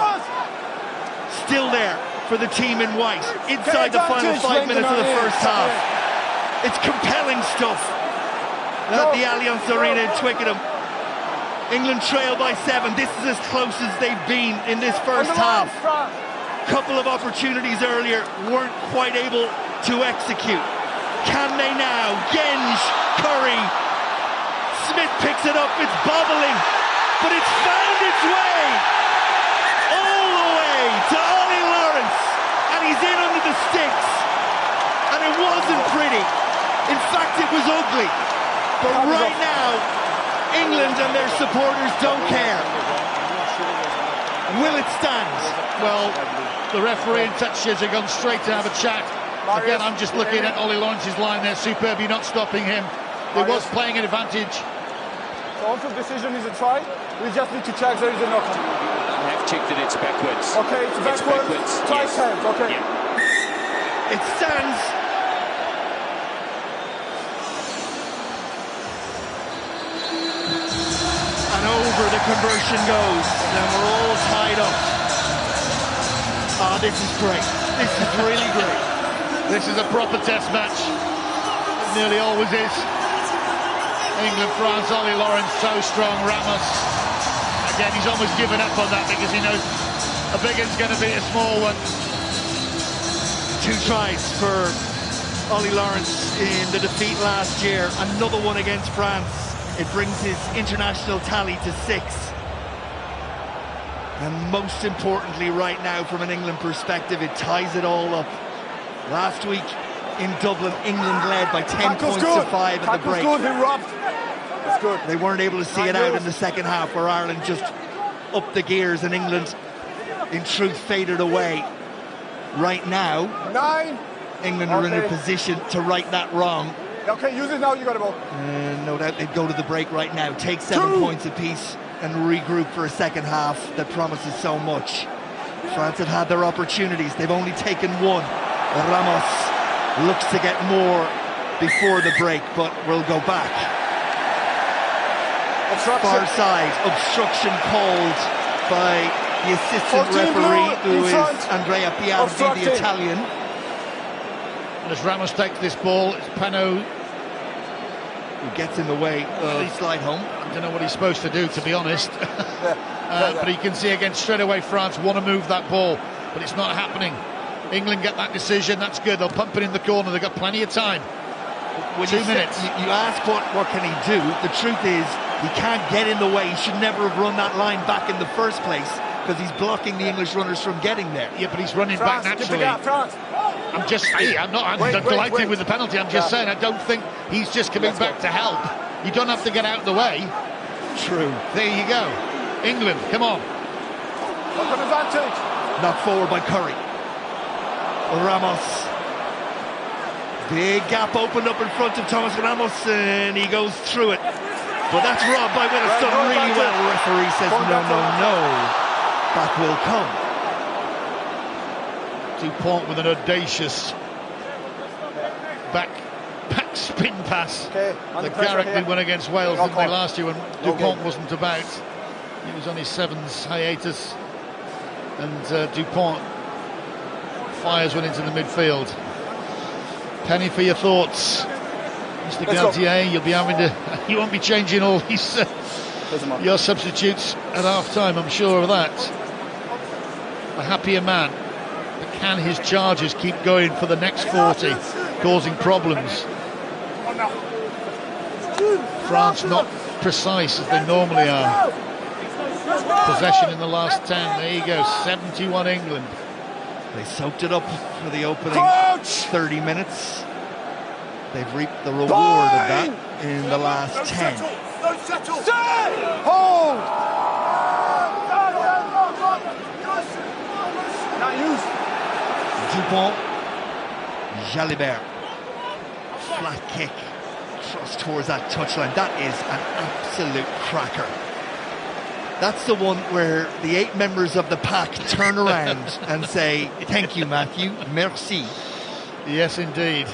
Still there for the team in white, inside the final 5 minutes of the first half. It's compelling stuff at the Allianz Arena in Twickenham. England trail by 7. This is as close as they've been in this first half. Couple of opportunities earlier, weren't quite able to execute. Can they now? Genge, Curry, Smith picks it up, it's bobbling, but it's found its way all the way to Ollie Lawrence, and he's in under the sticks, and it wasn't pretty. In fact, it was ugly. But right now, England and their supporters don't care. Will it stand? Well, the referee and touches have gone straight to have a chat. Again, I'm just looking at Ollie Lawrence's line there. Superb, you're not stopping him. He was playing an advantage. So onto the decision is a try. We just need to check there is a knock-on. I have checked that it's backwards. Okay, it's backwards. Try stands, okay. Yeah. It stands. And over the conversion goes. And we're all tied up. Ah, this is great. This is really great. This is a proper test match. It nearly always is. England, France, Ollie Lawrence, so strong. Ramos, again, he's almost given up on that because he knows a big one's going to beat a small one. 2 tries for Ollie Lawrence in the defeat last year. Another one against France. It brings his international tally to 6. And most importantly right now, from an England perspective, it ties it all up. Last week in Dublin, England led by 10 points to 5 at the break. Good, he robbed. That's good. They weren't able to see it out in the second half, where Ireland just upped the gears and England, in truth, faded away. Right now, 9. England are in a position to right that wrong. Okay, use it now, you got the ball. No doubt they'd go to the break right now, take 7 points apiece and regroup for a second half that promises so much. France have had their opportunities, they've only taken 1. Ramos looks to get more before the break, but will go back. Far side, obstruction called by the assistant referee, who is Andrea Piardi, the Italian. And as Ramos takes this ball, it's Pano who gets in the way of the slide home. I don't know what he's supposed to do, to be honest. But he can see again straight away France want to move that ball, but it's not happening. England get that decision, that's good. They'll pump it in the corner, they've got plenty of time. When 2 minutes. You ask what can he do? The truth is, he can't get in the way. He should never have run that line back in the first place, because he's blocking the English runners from getting there. Yeah, but he's running back naturally. I'm just saying, I'm delighted with the penalty. I'm just saying, I don't think he's just coming back to help. You don't have to get out of the way. True. There you go. England, come on. What's an advantage? Knocked forward by Curry. Ramos. Big gap opened up in front of Thomas Ramos, and he goes through it. But that's robbed by Willis, done really well. The referee says no. Back will come. Dupont with an audacious back spin pass. Okay, the Garrick did one against Wales, didn't they, last year when Dupont wasn't about. He was on his 7th hiatus, and Dupont fires one into the midfield. Penny, for your thoughts, Mr. Galtier. You'll be having to, you won't be changing all these your substitutes at half-time, I'm sure of that. A happier man. But can his charges keep going for the next 40, causing problems? France not precise as they normally are. Possession in the last 10. There you go, 71 England. They soaked it up for the opening 30 minutes. They've reaped the reward of that in the last 10. Hold! Not used. Dupont, Jalibert, flat kick, thrust towards that touchline. That is an absolute cracker. That's the one where the 8 members of the pack turn around and say, "Thank you, Matthew, merci." Yes, indeed.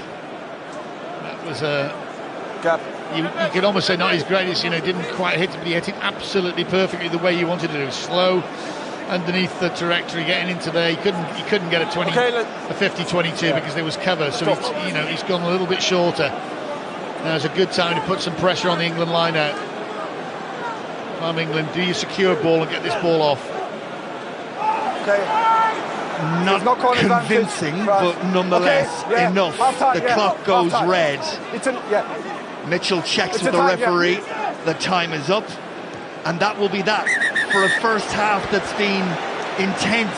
That was a... Gap. You could almost say not his greatest, didn't quite hit it, but he hit it absolutely perfectly the way you wanted to do. Slow, underneath the trajectory, getting into there. He couldn't get a 50-22 because there was cover, so he's gone a little bit shorter. Now's a good time to put some pressure on the England line out. Come England, do you secure ball and get this ball off? Okay. Not convincing, but nonetheless enough. The clock goes red. Mitchell checks with the referee. The time is up, and that will be that for a first half that's been intense,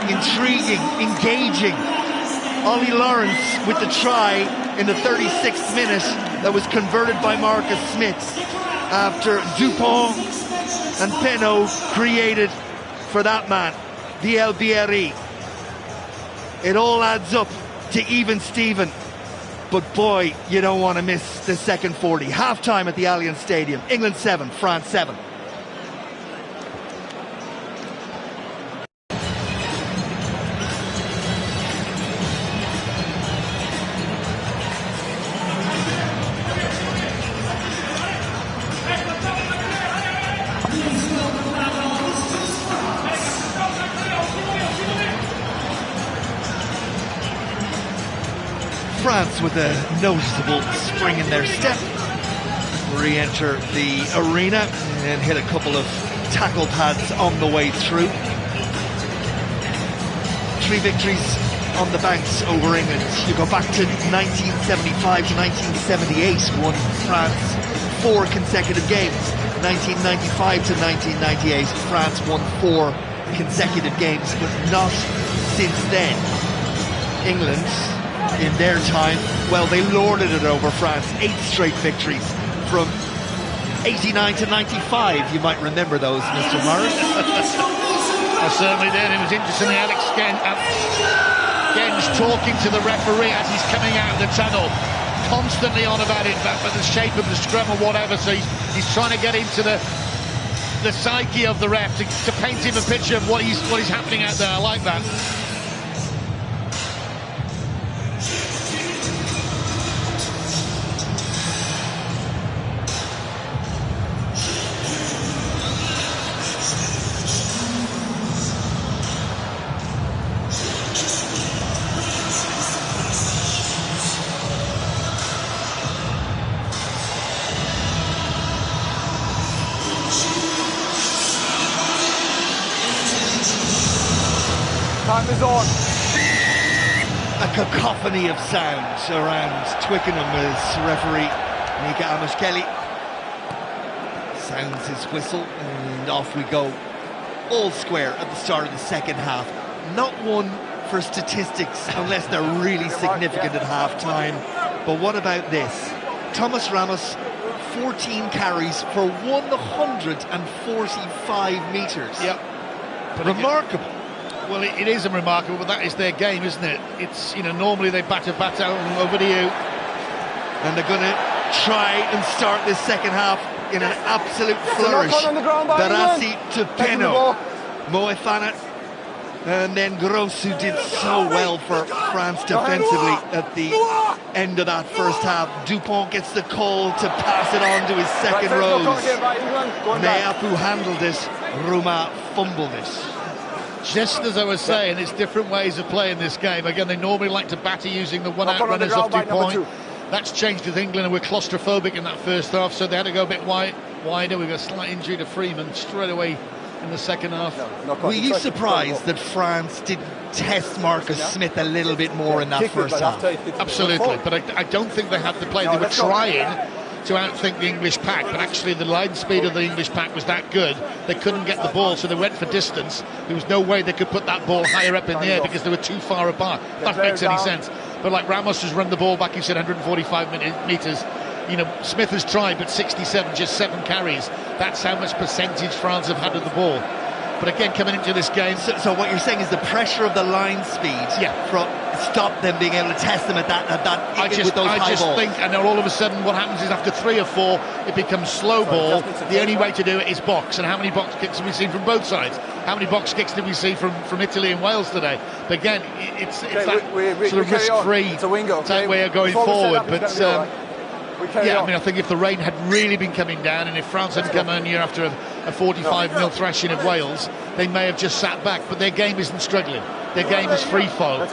intriguing, engaging. Ollie Lawrence with the try in the 36th minute that was converted by Marcus Smith after Dupont and Penaud created for that man, the Biarri. It all adds up to even Steven. But boy, you don't want to miss the second 40. Half-time at the Allianz Stadium. England 7, France 7. France with a noticeable spring in their step re-enter the arena and hit a couple of tackle pads on the way through. 3 victories on the banks over England. You go back to 1975 to 1978, won France 4 consecutive games. 1995 to 1998, France won 4 consecutive games, but not since then. England, in their time, well, they lorded it over France. 8 straight victories from 89 to 95. You might remember those, Mr. Morris. I certainly did. It was interesting. Alex Genge talking to the referee as he's coming out of the tunnel, constantly on about it, about the shape of the scrum or whatever. So he's trying to get into the psyche of the ref to paint him a picture of what is happening out there. I like that. Time is on. A cacophony of sounds around Twickenham as referee Nika Amos-Kelly sounds his whistle, and off we go. All square at the start of the second half. Not one for statistics unless they're really significant at half-time. But what about this? Thomas Ramos, 14 carries for 145 metres. Yep. Remarkable. Well, it is remarkable, but that is their game, isn't it? It's, normally they batter over to you. And they're going to try and start this second half in an absolute flourish. Barassi to Penaud, Moefana, and then Gross, who did so well for France defensively at the end of that first half. Dupont gets the call to pass it on to his second rows. Meapu handled it, Rouma fumbled it. Just as I was saying, it's different ways of playing this game. Again, they normally like to batter using the one-out runners off Dupont. That's changed with England, and we're claustrophobic in that first half, so they had to go a bit wider. We've got a slight injury to Freeman straight away in the second half. Were you surprised that France didn't test Marcus Smith a little bit more in that first half? Absolutely, but I don't think they had the play. They were trying to outthink the English pack, but actually the line speed of the English pack was that good they couldn't get the ball, so they went for distance. There was no way they could put that ball higher up in the air because they were too far apart. If that makes any sense. But like Ramos has run the ball back, he said 145 metres. Smith has tried, but 67, just 7 carries. That's how much percentage France have had of the ball. But again, coming into this game... So what you're saying is the pressure of the line speed stop them being able to test them at that with those high balls. I just think, and then all of a sudden what happens is after 3 or 4, it becomes slow ball. The only way to do it is box. And how many box kicks have we seen from both sides? How many box kicks did we see from Italy and Wales today? But again, it's that sort of risk-free type way of going forward. But I mean, I think if the rain had really been coming down, and if France had come in here after a 45-0 thrashing of Wales, they may have just sat back. But their game isn't struggling. Their game is free flow.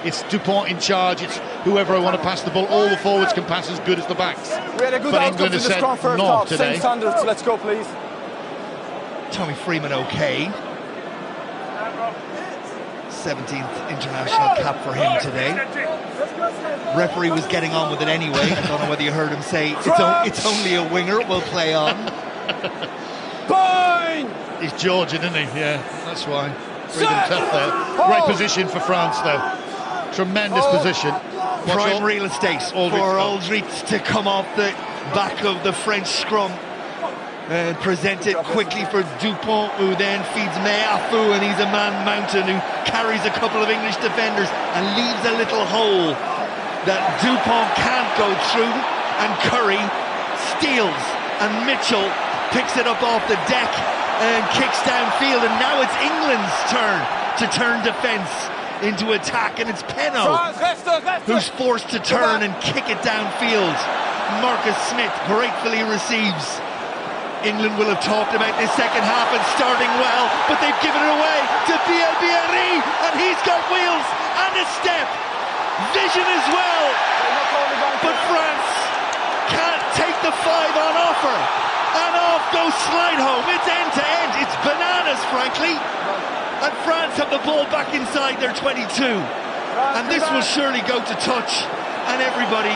It's Dupont in charge. It's whoever I want to pass the ball. All the forwards can pass as good as the backs. We had a good outcome in the scrum first half. Same standards. Let's go, please. Tommy Freeman, okay. 17th international cap for him today. Referee was getting on with it anyway. I don't know whether you heard him say it's only a winger. We'll play on. Fine. He's Georgian, isn't he? Yeah, that's why. Really tough there. Great position for France, though. Tremendous position. Prime real estate for Aldrit to come off the back of the French scrum and present it quickly for Dupont, who then feeds Meafu, and he's a man mountain who carries a couple of English defenders and leaves a little hole that Dupont can't go through, and Curry steals, and Mitchell picks it up off the deck and kicks downfield, and now it's England's turn to turn defence into attack, and it's Penno who's forced to turn and kick it downfield. Marcus Smith gratefully receives. England will have talked about this second half and starting well, but they've given it away to Bielbieri, and he's got wheels and a step, vision as well, but France can't take the 5 on offer, and off goes Slidehome. It's end to end, it's bananas frankly, and France have the ball back inside their 22, and this will surely go to touch, and everybody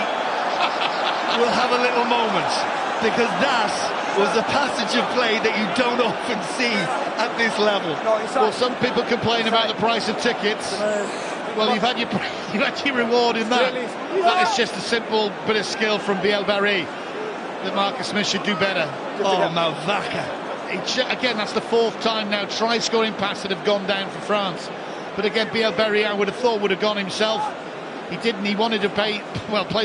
will have a little moment, because that was a passage of play that you don't often see at this level. Well, some people complain about the price of tickets. Well, you've had your reward in that. That is just a simple bit of skill from Bielbieri that Marcus Smith should do better. Oh, Malvaca. Again, that's the 4th time now try-scoring passes that have gone down for France. But again, Bielbieri, I would have thought, would have gone himself. He didn't. He wanted to play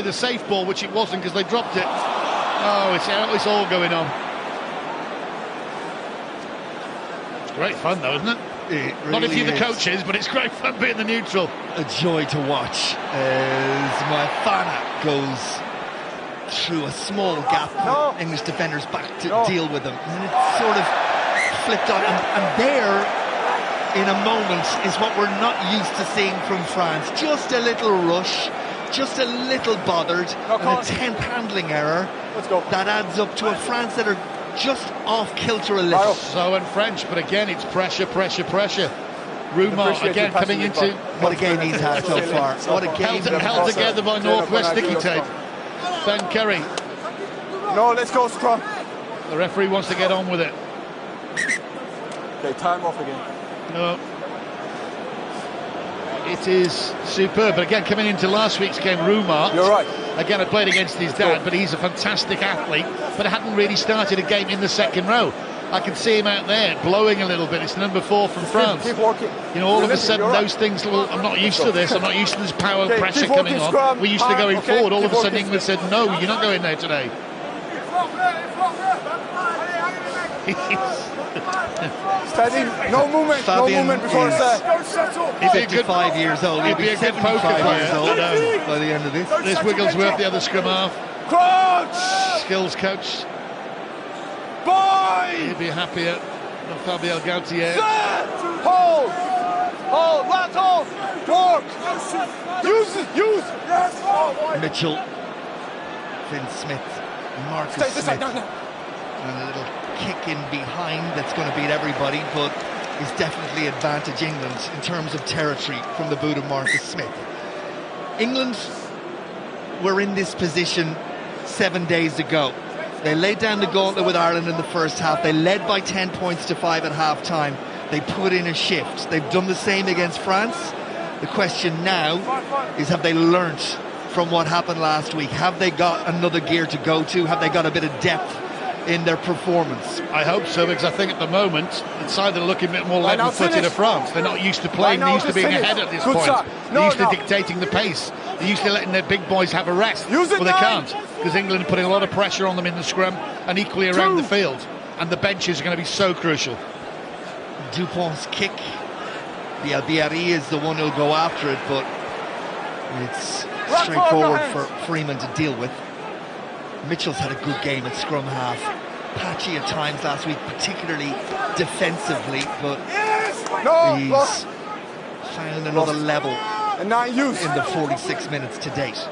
the safe ball, which it wasn't because they dropped it. Oh, it's all going on. It's great fun, though, isn't it? It really Not if you're the coaches, but it's great fun being the neutral. A joy to watch as Moefana goes through a small gap. English defenders back to deal with them. And it's sort of flipped on. And there, in a moment, is what we're not used to seeing from France. Just a little rush, just a little bothered, and a 10th handling error. That adds up to a France that are just off kilter a little. So and French, but again it's pressure. Roumar again coming into... What a game he's had so far. What a game. Held together by Northwest sticky tape. Ben Curry. No, let's go scrum. The referee wants to get on with it. Okay, time off again. No. It is superb, but again, coming into last week's game, Roumar. You're right. Again, I played against his dad, but he's a fantastic athlete, but hadn't really started a game in the second row. I can see him out there blowing a little bit. It's number 4 from France. Keep working. You know, all of a sudden, those things, well, I'm not used to this. I'm not used to this power pressure coming on. Scrum. We're used to going forward. All of a sudden, England said, no, you're not going there today. Steady, no movement before He's 55 years old. He'll be 75 years old by the end of this. There's Wigglesworth, the other scrum half. Crouch! Skills coach. Boy! He'll be happier than Fabien Gaultier. Hold! Last hold! Work! Use! Mitchell, Finn Smith, Marcus Smith. And a little kick in behind that's going to beat everybody, but is definitely advantage England in terms of territory from the boot of Marcus Smith. England were in this position 7 days ago. They laid down the gauntlet with Ireland in the first half. They led by 10 points to 5 at half-time. They put in a shift. They've done the same against France. The question now is, have they learnt from what happened last week? Have they got another gear to go to? Have they got a bit of depth in their performance? I hope so, because I think at the moment it's either looking a bit more level-footed to France. They're not used to playing, they're used to being ahead at this point. They're used to dictating the pace. They're used to letting their big boys have a rest. Well, they can't, because England are putting a lot of pressure on them in the scrum and equally around the field. And the benches are going to be so crucial. Dupont's kick. Bielbiari is the one who'll go after it, but it's straightforward for Freeman to deal with. Mitchell's had a good game at scrum half. Patchy at times last week, particularly defensively, but he's found another level in the 46 minutes to date.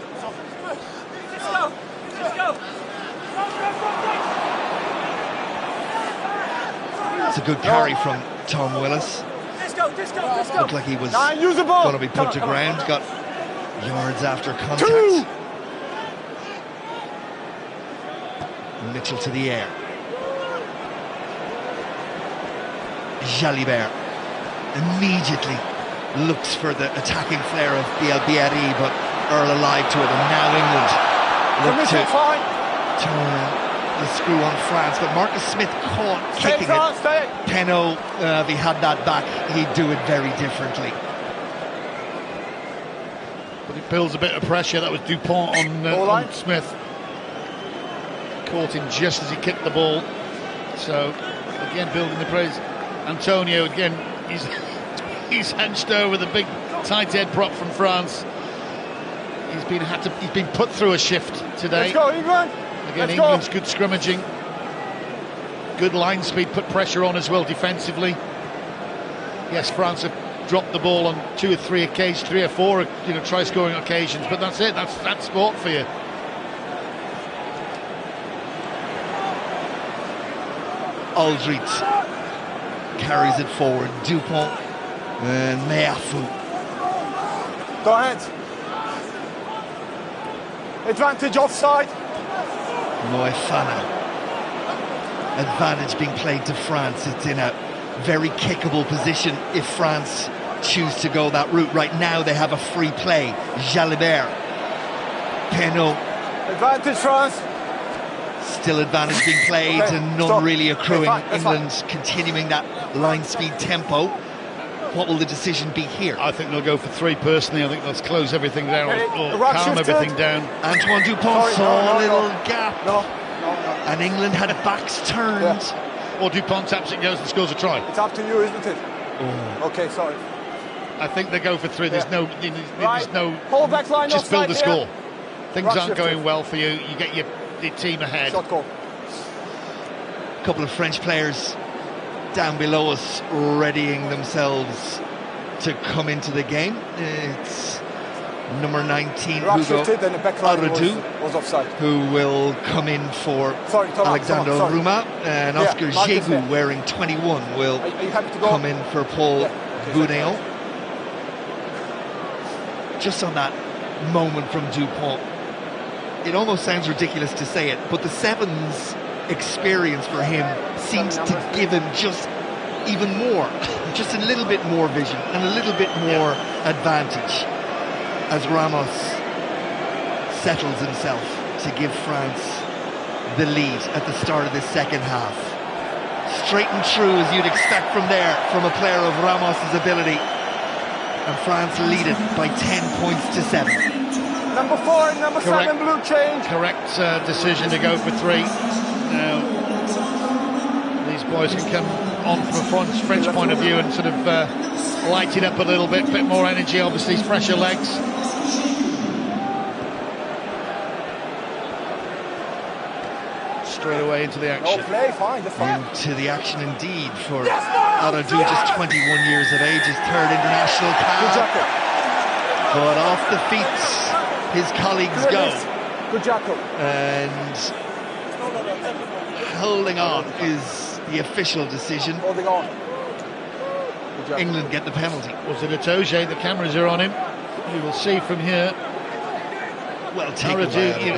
It's a good carry from Tom Willis. Looked like he was going to be put to ground. Got yards after contact. Mitchell to the air. Jalibert immediately looks for the attacking flair of Bielbiari, but Earl alive to it, and now England look to turn the screw on France, but Marcus Smith caught kicking it. Penaud, if he had that back, he'd do it very differently. But it builds a bit of pressure. That was Dupont on Smith. Caught him just as he kicked the ball. So, again, building the praise. Antonio, again, he's hunched over the big tight head prop from France. He's been put through a shift today. Let's go, England! Again, England's good scrummaging, good line speed, put pressure on as well defensively. Yes, France have dropped the ball on 2 or 3 occasions, 3 or 4, try scoring occasions, but that's it. That's sport for you. Aldrit carries it forward. Dupont and Meafou. Go ahead. Advantage offside. Moefana. Advantage being played to France. It's in a very kickable position if France choose to go that route. Right now they have a free play. Jalibert. Penaud. Advantage France. Still advantage being played and none really accruing. England continuing that line speed tempo. What will the decision be here? I think they'll go for 3 personally. I think they'll close everything down or calm everything down. Antoine Dupont saw a little gap. And England had backs turned. Or Dupont taps it, goes and scores a try. It's up to you, isn't it? Okay, sorry. I think they go for 3. There's no Hold back line, just build the score. Things aren't going well for you. You get your team ahead. Shot goal. A couple of French players down below us readying themselves to come into the game. It's number 19 Hugo Aradou, was offside, who will come in for Alexander Rouma, and Oscar Jégu, wearing 21, will come in for Paul Gounéon. Just on that moment from Dupont, it almost sounds ridiculous to say it, but the sevens experience for him seems to give him just even more, just a little bit more vision and a little bit more advantage as Ramos settles himself to give France the lead at the start of the second half. Straight and true as you'd expect from there, from a player of Ramos's ability, and France lead it by 10 points to 7. Number 4 and number 7 blue change. Correct decision to go for 3. Now, these boys can come on from a French point of view and sort of light it up a little bit more energy, obviously, fresher legs. Straight away into the action. Into the action indeed for Aradou, just 21 years of age, his 3rd international cap. But off the feet his colleagues go. Good jackal. And holding on is the official decision. Holding on. England get the penalty. Was it a Toje? The cameras are on him. We will see from here. Well taken.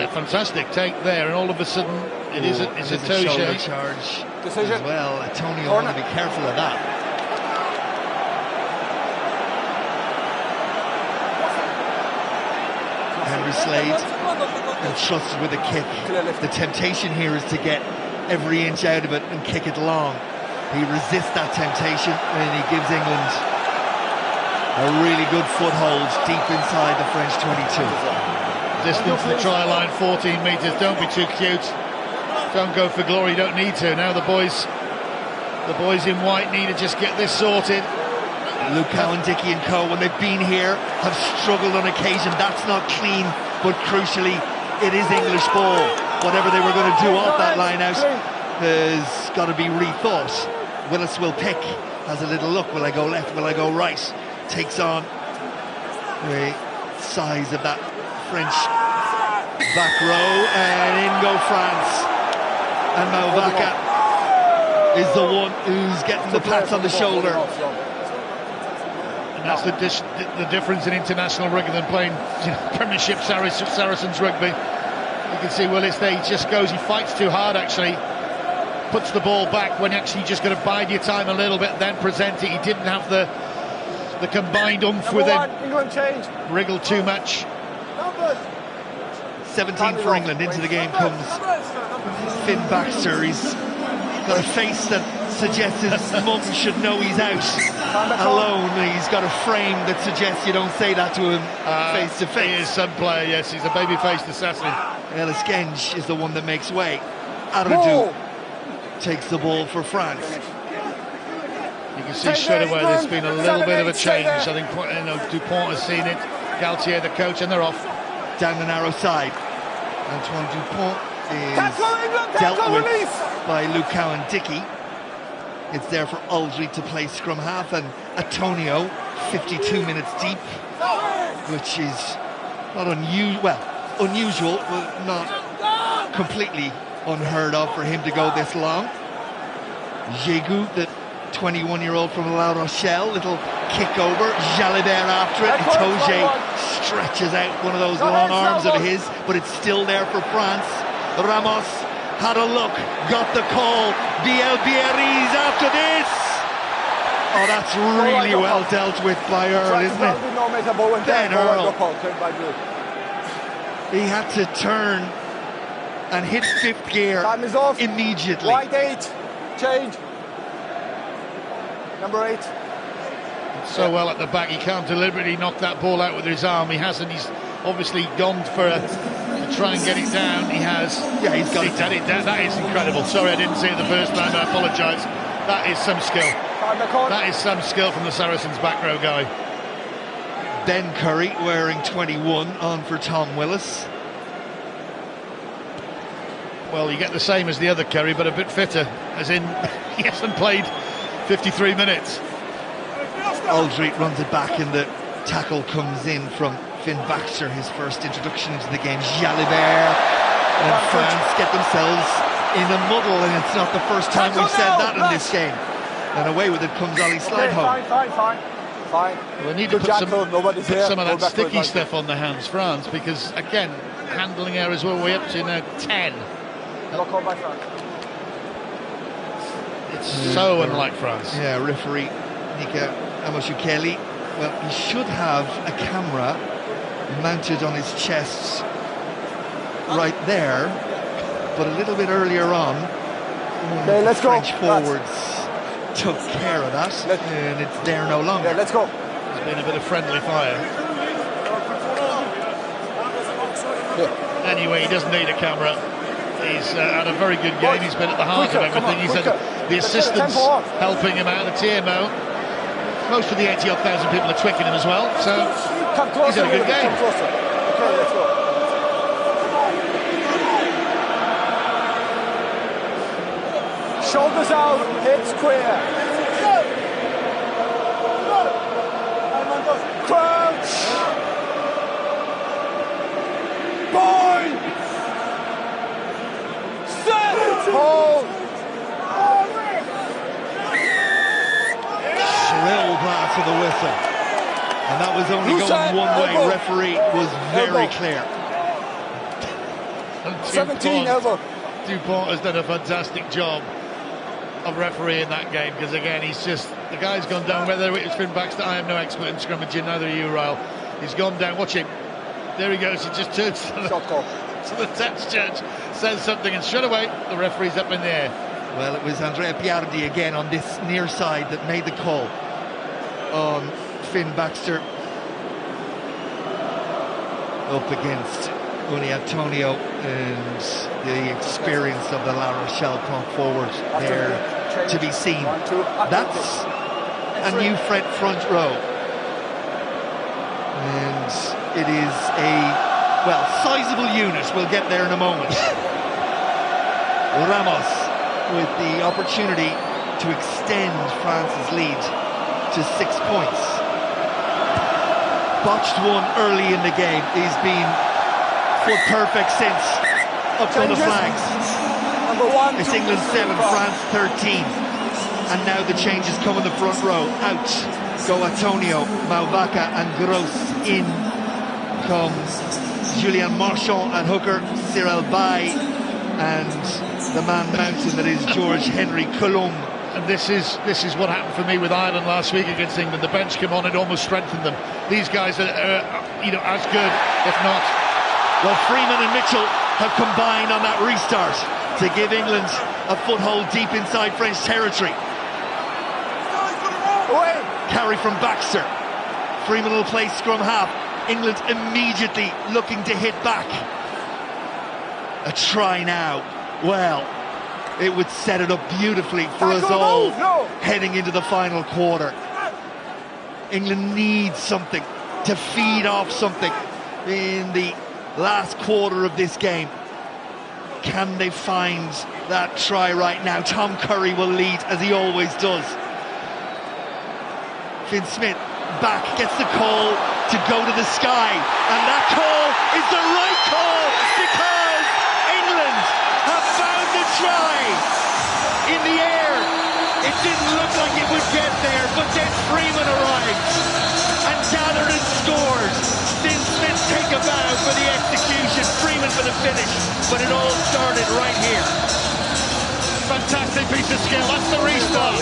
Fantastic take there, and all of a sudden it's a Toje. Shoulder charge decision as well. Antonio want to be careful of that. Henry Slade entrusted with a kick. The temptation here is to get every inch out of it and kick it long. He resists that temptation and he gives England a really good foothold deep inside the French 22. Distance to the try line, 14 metres. Don't be too cute. Don't go for glory, you don't need to. Now the boys in white need to just get this sorted. Luke Cowan-Dickie and co, when they've been here, have struggled on occasion. That's not clean, but crucially, it is English ball. Whatever they were going to do off that line out has got to be rethought. Willis will pick, has a little look. Will I go left? Will I go right? Takes on the size of that French back row, and in go France. And Mauvaka is the one who's getting the pats on the shoulder. And that's the difference in international rugby than playing Premiership Saracens rugby. You can see Willis there, he just goes, he fights too hard actually. Puts the ball back when actually you just got to bide your time a little bit, then present it. He didn't have the combined oomph with him. England change. Wriggled too much. 17 for England. Into the game comes Finn Baxter. He's got a face that suggests his mum should know he's out alone. He's got a frame that suggests you don't say that to him face to face. He is some player, yes, he's a baby-faced assassin. Ellis Genge is the one that makes way. Aradou takes the ball for France. You can see straight away there's been a little bit of a change. I think Dupont has seen it, Galtier the coach, and they're off. Down the narrow side. Antoine Dupont is dealt with by Luke Cowan-Dickie. It's there for Aldry to play scrum half, and Antonio 52 minutes deep, which is not unusual, but not completely unheard of for him to go this long. Jégu, the 21-year-old from La Rochelle, little kick over, Jalibert after it, and Toge stretches out one of those long arms of his, but it's still there for France. Ramos had a look, got the call, Biel-Biarritz after this. Oh, that's really well dealt with by Earl, isn't it? Ben Earl. He had to turn and hit fifth gear immediately. White 8, change. Number 8. So well at the back, he can't deliberately knock that ball out with his arm. He hasn't. He's obviously gone for to try and get it down. He has. Yeah, he's got it down. That is incredible. Sorry, I didn't see it the first time. I apologise. That is some skill. That is some skill from the Saracens back row guy. Ben Curry wearing 21 on for Tom Willis. Well, you get the same as the other Curry, but a bit fitter, as in he hasn't played 53 minutes. Aldry runs it back and the tackle comes in from Finn Baxter, his first introduction into the game. Jalibert and France get themselves in a muddle, and it's not the first time we've said that in this game. And away with it comes Ollie Slidehome. Fine. Well, they need to put some of that sticky stuff on the hands, France, because again, handling errors, what are we up to now? 10. It's so unlike France. Yeah, referee Nika Amoshukeli. Well, he should have a camera mounted on his chest right there, but a little bit earlier on, the French forwards took care of that, and it's there no longer. Yeah, let's go. There's been a bit of friendly fire. Yeah. Anyway, he doesn't need a camera. He's had a very good game. He's been at the heart of everything. He's had the assistants helping him out, the TMO. Most of the 80,000 people are twicking him as well, so he's had a good game. Okay, let's go. Shoulders out, hips square. Crouch. Point. Set. Hold. Shrill blast of the whistle. And that was only going one way. Referee was very clear. 17 elbow. Dupont has done a fantastic job of refereeing that game, because again, the guy's gone down. Whether it's Finn Baxter, I am no expert in scrummaging, neither are you, Ryle. He's gone down. Watch him. There he goes. He just turns. Shot call. So the test judge says something, and straight away the referee's up in the air. Well, it was Andrea Piardi again on this near side that made the call on Finn Baxter up against Antonio, and the experience of the La Rochelle front forward there to be seen. That's a new front row, and it is a, well, sizable unit. We'll get there in a moment. Ramos with the opportunity to extend France's lead to 6 points. Botched one early in the game. He's been foot perfect since up on the flags. It's England 7, France 13. And now the changes come in the front row. Out go Antonio, Malvaca and Gross. In comes Julien Marchand at hooker, Cyril Bay, and the man mountain that is George Henry Coulomb. And this is what happened for me with Ireland last week against England. The bench came on, it almost strengthened them. These guys are as good, if not. Well, Freeman and Mitchell have combined on that restart to give England a foothold deep inside French territory. Carry from Baxter. Freeman will play scrum half. England immediately looking to hit back. A try now. Well, it would set it up beautifully for us all heading into the final quarter. England needs something to feed off something in the last quarter of this game. Can they find that try right now? Tom Curry will lead, as he always does. Finn Smith back, gets the call to go to the sky, and that call is the right call, because England have found the try in the air. It didn't look like it would get there, but then Freeman arrived and gathered and scored. Finn Smith take a bow for the execution, Freeman for the finish, but it all started right here. Fantastic piece of skill, that's the restart.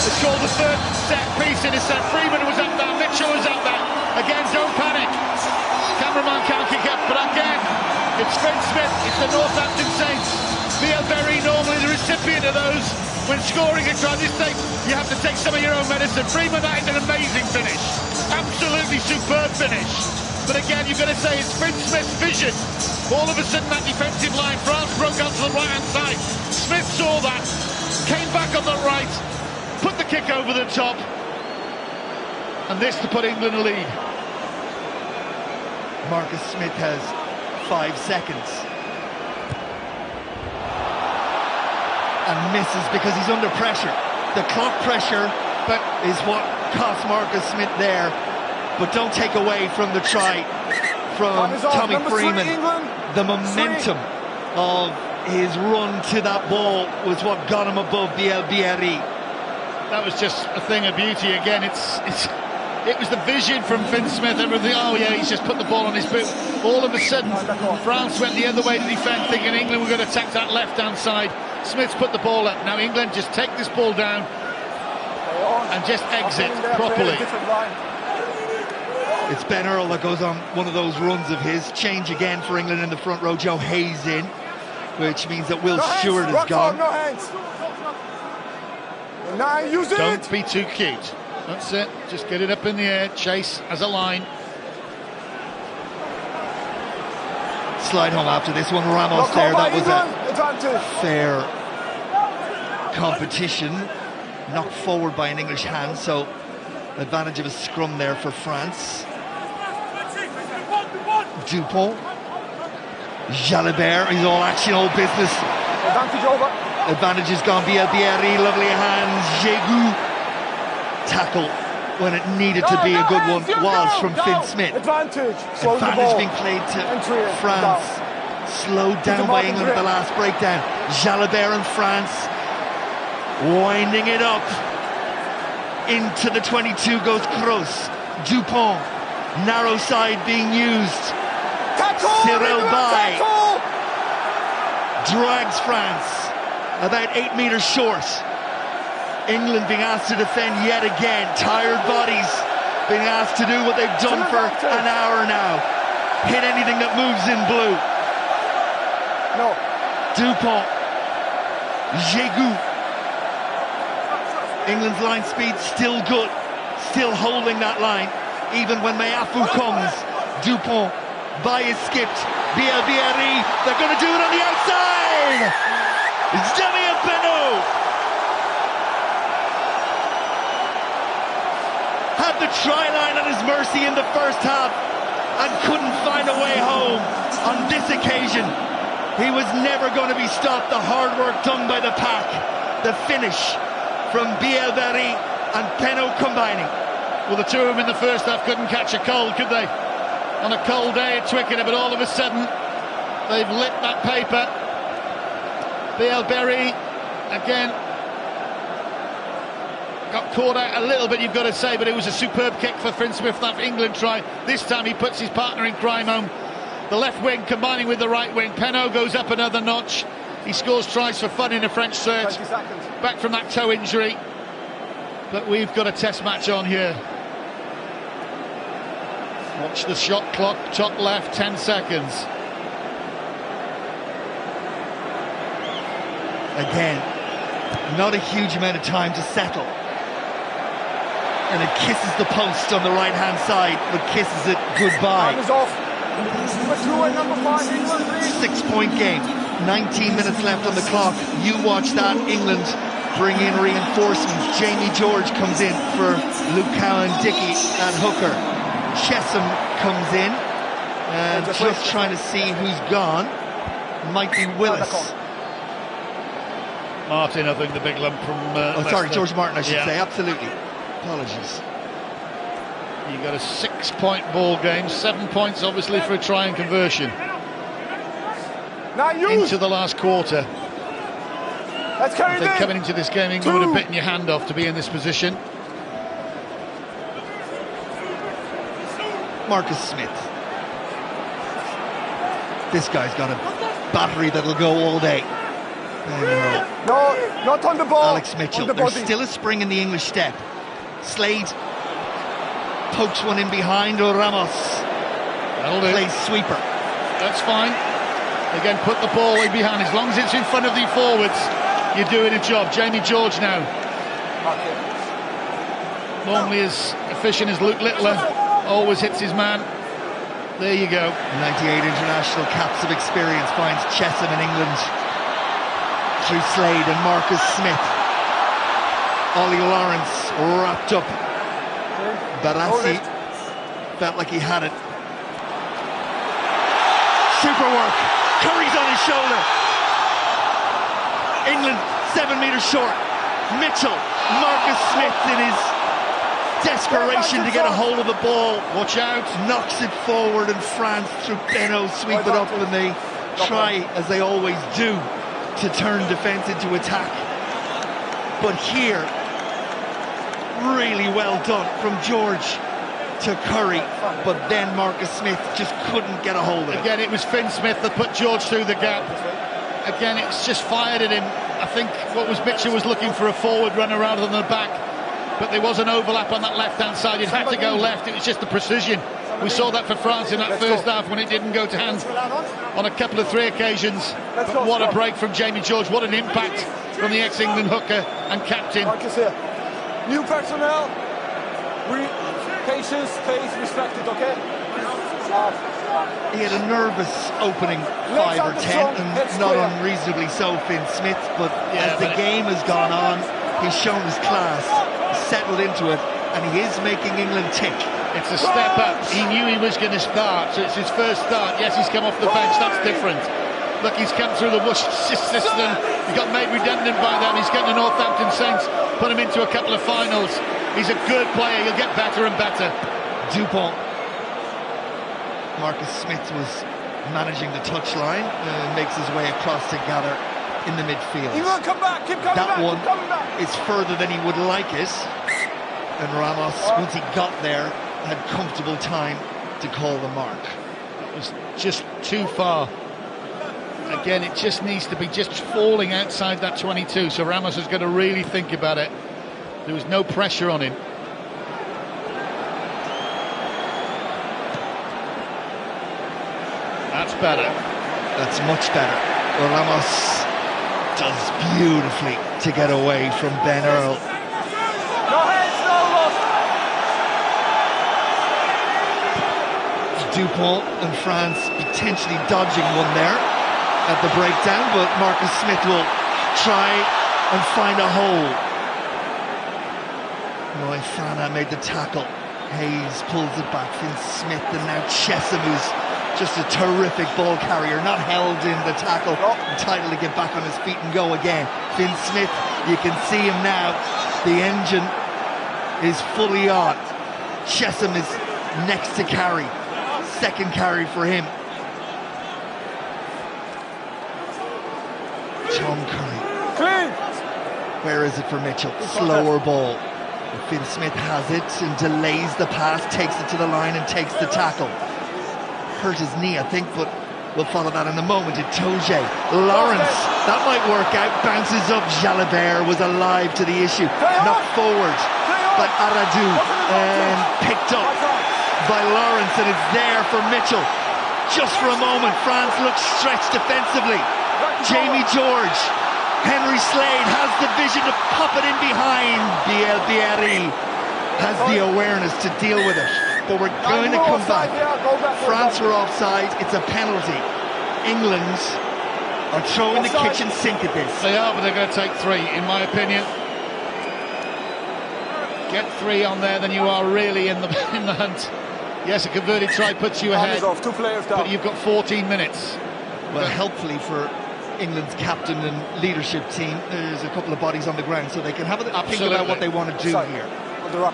It's called the third set piece in a set. Freeman was up there, Mitchell was up there. Again, don't panic. Cameraman can't kick up, but again, it's Finn Smith, it's the Northampton Saints. Bielberry, normally the recipient of those. When scoring a try this stage, you have to take some of your own medicine. Freeman, that is an amazing finish. Absolutely superb finish. But again, you've got to say it's Finn Smith's vision. All of a sudden, that defensive line, France broke onto the right-hand side. Smith saw that, came back on the right, put the kick over the top, and this to put England in the lead. Marcus Smith has 5 seconds. And misses because he's under pressure. The clock pressure is what cost Marcus Smith there. But don't take away from the try from Tommy Freeman. The momentum of his run to that ball was what got him above Bielberry. That was just a thing of beauty again. It was the vision from Finn Smith. Everything, oh yeah, he's just put the ball on his boot. All of a sudden, France went the other way to defend, thinking England were going to attack that left-hand side. Smith's put the ball up. Now England just take this ball down and just exit properly. It's Ben Earl that goes on one of those runs of his. Change again for England in the front row. Joe Hayes in, which means that Will Stewart is gone. No hands. Now use it. Don't be too cute. That's it. Just get it up in the air. Chase as a line. Slide home after this one. Ramos there. That was a fair competition. Knocked forward by an English hand, so advantage of a scrum there for France. Dupont. Jalibert. He's all action, all business. Advantage is gone. Bielberry. Lovely hands. Jégu. Tackle when it needed to be a good one was from Finn Smith. Advantage being played to France. Slowed down by England at the last breakdown. Jalibert and France winding it up. Into the 22 goes Kroos. Dupont. Narrow side being used. Cyril Bay drags France about 8 meters short. England being asked to defend yet again. Tired bodies being asked to do what they've done for an hour now. Hit anything that moves in blue. No. Dupont. Jégu. England's line speed still good, still holding that line, even when Meafu comes. Dupont, Baye skipped, Bielbieri, they're going to do it on the outside! Damien Penaud had the try line at his mercy in the first half and couldn't find a way home. On this occasion, he was never going to be stopped. The hard work done by the pack, the finish from Bielbieri and Penaud combining. Well, the two of them in the first half couldn't catch a cold, could they? On a cold day at Twickenham, but all of a sudden they've lit that paper. Bielbieri again got caught out a little bit, you've got to say, but it was a superb kick for Finn Smith, that England try. This time he puts his partner in crime home. The left wing combining with the right wing. Penaud goes up another notch. He scores tries for fun in a French shirt. Back from that toe injury. But we've got a test match on here. Watch the shot clock, top left, 10 seconds. Again, not a huge amount of time to settle. And it kisses the post on the right-hand side, but kisses it goodbye. 6-point game, 19 minutes left on the clock. You watch that, England bring in reinforcements. Jamie George comes in for Luke Cowan-Dickey and hooker. Chesham comes in, and just trying to see who's gone. Might be Willis. Martin, I think, the big lump from sorry, George Martin, I should say, absolutely. Apologies. You got a 6-point ball game, 7 points obviously for a try and conversion. Into the last quarter. I think coming into this game, England would have bitten your hand off to be in this position. Marcus Smith. This guy's got a battery that'll go all day. No, not on the ball. Alex Mitchell. There's still a spring in the English step. Slade pokes one in behind. Ramos plays sweeper. That's fine. Again, put the ball in behind. As long as it's in front of the forwards, you're doing a job. Jamie George now. Normally as efficient as Luke Littler. Always hits his man. There you go. 98 international caps of experience finds Chesham in England. Through Slade and Marcus Smith. Ollie Lawrence wrapped up. Barassi felt like he had it. Super work. Curry's on his shoulder. England 7 meters short. Mitchell, Marcus Smith in his desperation to get a hold of the ball. Watch out. Knocks it forward, and France through Penaud sweep it up, and they try, as they always do, to turn defence into attack. But here, really well done from George to Curry, but then Marcus Smith just couldn't get a hold of it. Again, it was Finn Smith that put George through the gap. Again, it's just fired at him. I think what was Mitchell was looking for a forward runner rather than the back, but there was an overlap on that left-hand side. It had to go left. It was just the precision. We saw that for France in that first half when it didn't go to hand on a couple of 3 occasions. But what a break from Jamie George. What an impact from the ex-England hooker and captain. New personnel. Patience, pace, respected, okay? He had a nervous opening 5 or 10, and not unreasonably so, Finn Smith, but as the game has gone on, he's shown his class, settled into it, and he is making England tick. It's a step up. He knew he was going to start, so it's his first start. Yes, he's come off the bench, that's different. Look, he's come through the Wush system. He got made redundant by that. He's getting the Northampton Saints, put him into a couple of finals. He's a good player. He'll get better and better. Dupont. Marcus Smith was managing the touchline, makes his way across to gather in the midfield. He will come back. Keep coming that back. one Keep coming back. is further than he would like it. And Ramos, once he got there, had comfortable time to call the mark. It was just too far. Again, it just needs to be just falling outside that 22, so Ramos is going to really think about it. There was no pressure on him. That's better. That's much better. Well, Ramos does beautifully to get away from Ben Earl. Dupont and France potentially dodging one there at the breakdown, but Marcus Smith will try and find a hole. Moefana made the tackle. Hayes pulls it back. Finn Smith, and now Chesham, who's just a terrific ball carrier, not held in the tackle, entitled to get back on his feet and go again. Finn Smith, you can see him now. The engine is fully on. Chesham is next to carry. Second carry for him. Tom Curry. Clean. Where is it for Mitchell? Slower ball. Finn Smith has it and delays the pass, takes it to the line and takes the tackle. Hurt his knee, I think, but we'll follow that in a moment. Itoje. Lawrence, that might work out. Bounces up. Jalabert was alive to the issue. Knocked forward by Aradou and picked up by Lawrence, and it's there for Mitchell. Just for a moment, France looks stretched defensively. Jamie George, Henry Slade has the vision to pop it in behind. Bielbieri has the awareness to deal with it. But we're going to come back. France were offside, it's a penalty. England are throwing the kitchen sink at this. They are, but they're going to take 3, in my opinion. Get 3 on there, then you are really in the hunt. Yes, a converted try puts you ahead, but you've got 14 minutes. Well, helpfully for England's captain and leadership team, there's a couple of bodies on the ground, so they can have a think about what they want to do here. On the rock.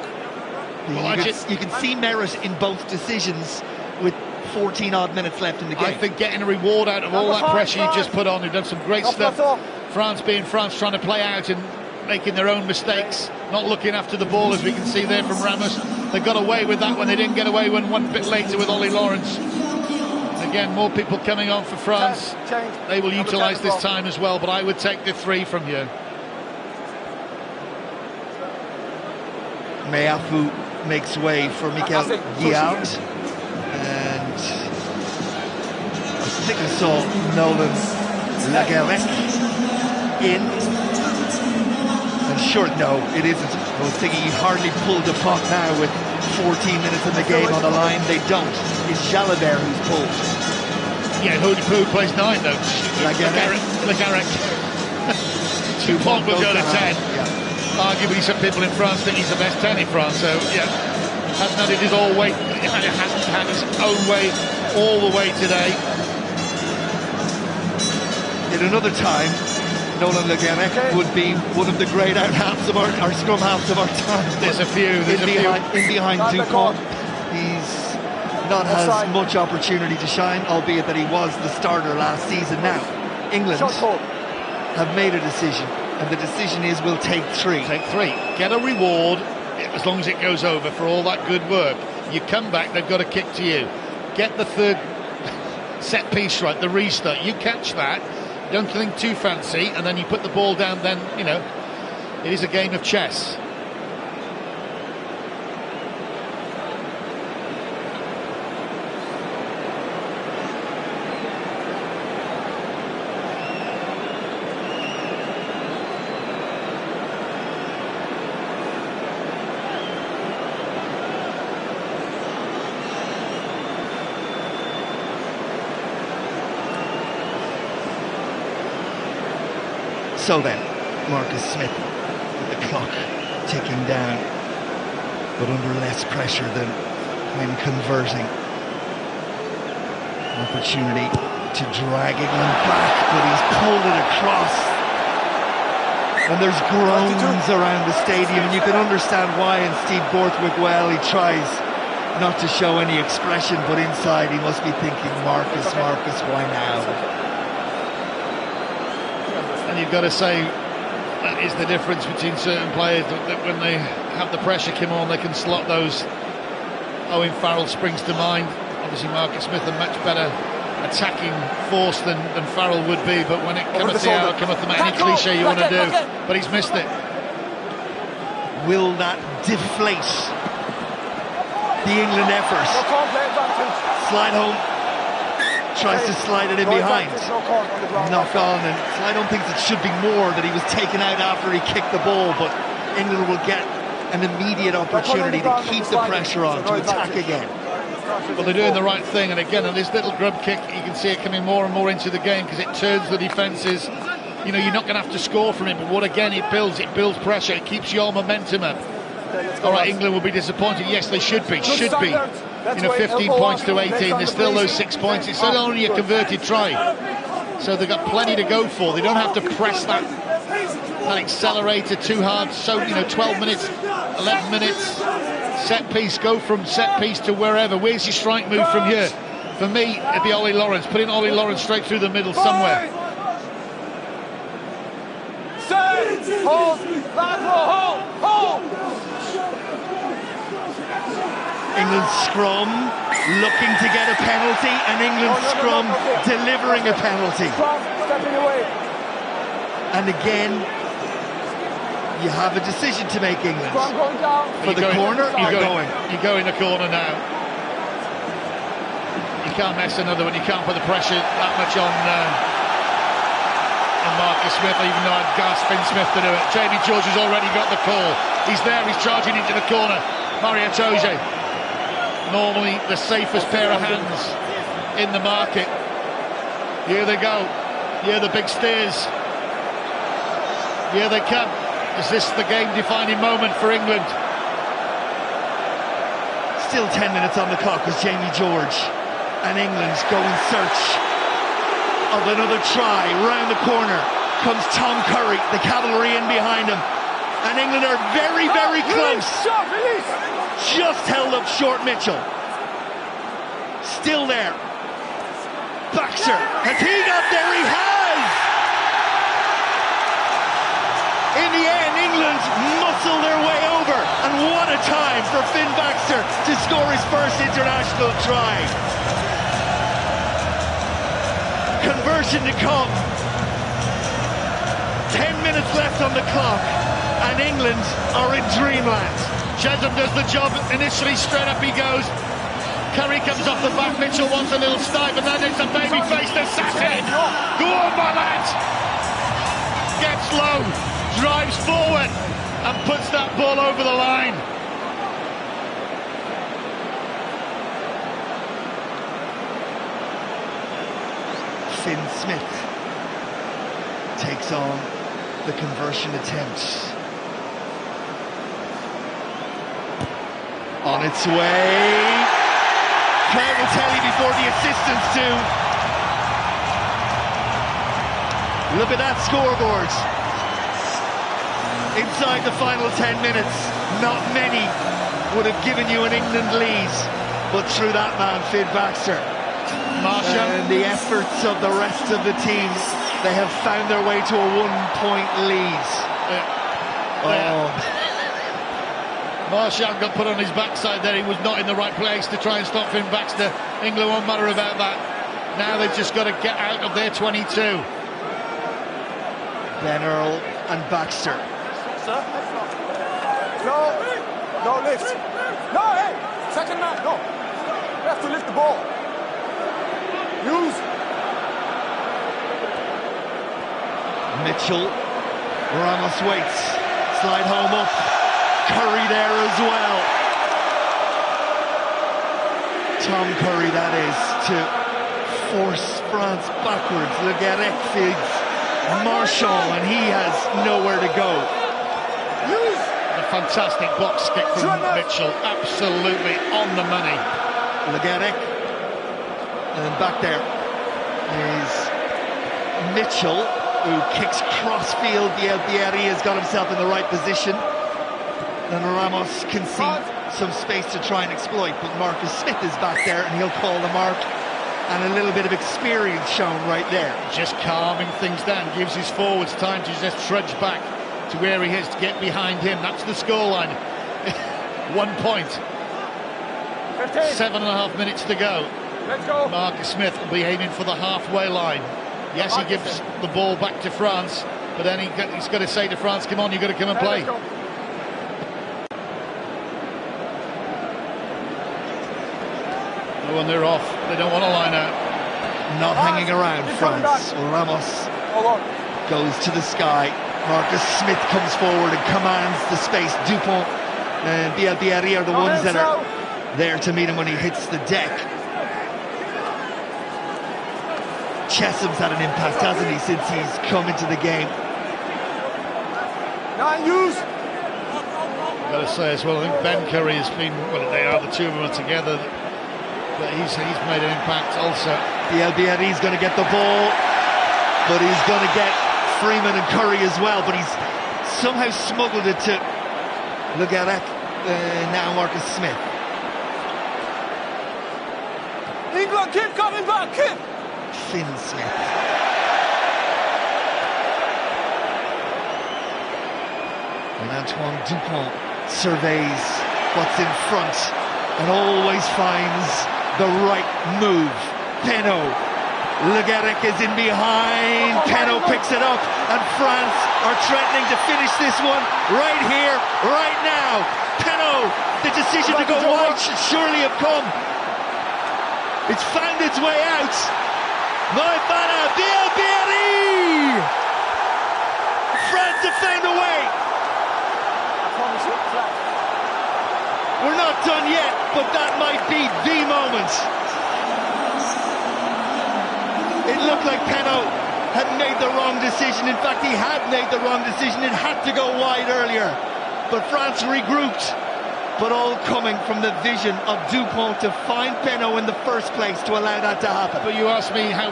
You can see merit in both decisions with 14 odd minutes left in the game. I think getting a reward out of all that pressure you've just put on, you've done some great stuff. France being France, trying to play out and making their own mistakes, not looking after the ball, as we can see there from Ramos. They got away with that when they didn't get away one bit later with Ollie Lawrence. Again, more people coming on for France. They will utilise this time as well, but I would take the 3 from here. Meafu makes way for Mikel Guiard, and I think I saw Nolan Lagarec in. And sure, no, it isn't. I was thinking he hardly pulled the puck now with 14 minutes in the game on the line. They don't. It's Jalabert who's pulled. Yeah, who plays 9 though? Lagarec. Dupont will go to 10. Yeah. Arguably, some people in France think he's the best 10 in France. So yeah, hasn't had it his all way. Hasn't had his own way all the way today. In another time, Nolan Lagarec would be one of the great out halves of our scrum halves of our time. There's a few. In behind Dupont, he's not has much opportunity to shine, albeit that he was the starter last season. Now, England have made a decision, and the decision is we'll take 3. Take 3. Get a reward as long as it goes over for all that good work. You come back, they've got a kick to you. Get the 3rd set piece right, the restart. You catch that. Don't think too fancy, and then you put the ball down. Then it is a game of chess. So then, Marcus Smith with the clock ticking down, but under less pressure than when converting. Opportunity to drag England back, but he's pulled it across. And there's groans around the stadium, and you can understand why. And Steve Borthwick, well, he tries not to show any expression, but inside he must be thinking, Marcus, why now? And you've got to say, that is the difference between certain players, that when they have the pressure come on, they can slot those. Owen Farrell springs to mind. Obviously Marcus Smith a much better attacking force than Farrell would be, but when it comes to the outcome of any cliche you want to do, but he's missed it. Will that deflate the England effort? Slide home. tries to slide it in behind. Knock on, and Slidon thinks it should be more, that he was taken out after he kicked the ball, but England will get an immediate opportunity to keep the pressure on, to attack again. Well, they're doing the right thing, and again, on this little grub kick, you can see it coming more and more into the game because it turns the defences. You know, you're not going to have to score from it, but what again it builds pressure, it keeps your momentum up. All right, England will be disappointed. Yes, they should be. You know, 15 points to 18. There's still those 6 points. It's only a converted try, so they've got plenty to go for. They don't have to press that accelerator too hard. So, you know, 12 minutes, 11 minutes, set piece. Go from set piece to wherever. Where's your strike move from here? For me, it'd be Ollie Lawrence. Put in Ollie Lawrence straight through the middle somewhere. Hold! England's scrum looking to get a penalty, and England's scrum delivering a penalty. And again, you have a decision to make, England. For the corner, you go in the corner now. You can't mess another one. You can't put the pressure that much on Marcus Smith, even though I'd gas Finn Smith to do it. Jamie George has already got the call. He's there, he's charging into the corner. Mario Toje, normally the safest pair of hands in the market. Here they go. Here the big steers. Here they come. Is this the game-defining moment for England? Still 10 minutes on the clock as Jamie George and England go in search of another try. Round the corner comes Tom Curry, the cavalry in behind him, and England are very, very close. Just held up short Mitchell. Still there. Baxter, has he got there? He has! In the end, England muscle their way over, and what a time for Finn Baxter to score his first international try. Conversion to come. 10 minutes left on the clock, and England are in dreamland. Chesham does the job initially, straight up he goes. Curry comes off the back, Mitchell wants a little stipe, and then it's a baby face to Sassin. Go on, my lad! Gets low, drives forward, and puts that ball over the line. Finn Smith takes on the conversion attempt. On its way. Claire will tell you before the assistants do. Look at that scoreboard. Inside the final 10 minutes, not many would have given you an England lead, but through that man, Finn Baxter. And the efforts of the rest of the team, they have found their way to a 1-point lead. Marshall got put on his backside there. He was not in the right place to try and stop Finn Baxter. England won't matter about that. Now they've just got to get out of their 22. Ben Earl and Baxter. No lift. No, hey, second man, no. We have to lift the ball. Use. Mitchell. Ramos waits. Slide home up. Curry there as well. Tom Curry, that is, to force France backwards. Le Garec feeds Marchand, and he has nowhere to go. A fantastic box kick from Mitchell, absolutely on the money. Le Garec, and back there is Mitchell, who kicks crossfield. Bielbieri has got himself in the right position. And Ramos can see some space to try and exploit, but Marcus Smith is back there, and he'll call the mark. And a little bit of experience shown right there. Just calming things down, gives his forwards time to just trudge back to where he is, to get behind him. That's the scoreline. 1 point. 7.5 minutes to go. Let's go. Marcus Smith will be aiming for the halfway line. Yes, he gives the ball back to France, but then he's got to say to France, come on, you've got to come and play. Oh, and they're off. They don't want to line out. not hanging around France. Ramos goes to the sky. Marcus Smith comes forward and commands the space. Dupont and Bielbieri are the ones that are there to meet him when he hits the deck. Chessum's had an impact, hasn't he, since he's come into the game? I've got to say as well, I think Ben Curry has been, well, they are, the two of them are together, but he's made an impact also. Bielbieri's going to get the ball, but he's going to get Freeman and Curry as well, but he's somehow smuggled it to Le Garec, now Marcus Smith. England, keep coming back, keep! Finn Smith. And Antoine Dupont surveys what's in front and always finds the right move. Penaud. Le Garec is in behind. Penaud picks it up, and France are threatening to finish this one right here, right now. Penaud, the decision to go wide should surely have come. It's found its way out. Moefana, Bielbieri! France have found a way. We're not done yet, but that might be the moment. It looked like Penaud had made the wrong decision. In fact, he had made the wrong decision. It had to go wide earlier. But France regrouped. But all coming from the vision of Dupont to find Penaud in the first place to allow that to happen. But you asked me how,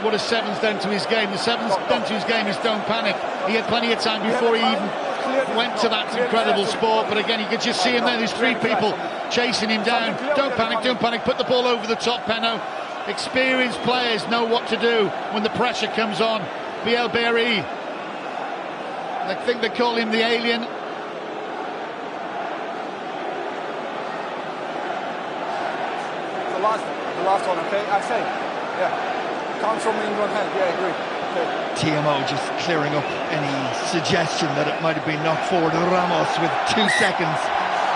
what has Sevens done to his game. The Sevens done to his game is don't panic. He had plenty of time before he even went to that incredible sport. But again, you could just see him there. There's three people chasing him down. Don't panic, put the ball over the top, Penaud. Experienced players know what to do when the pressure comes on. Bielbieri, I think they call him the alien. The last one, okay? I say, yeah. Comes from England hand, yeah, I agree. Okay. TMO just clearing up any suggestion that it might have been knocked forward. Ramos with 2 seconds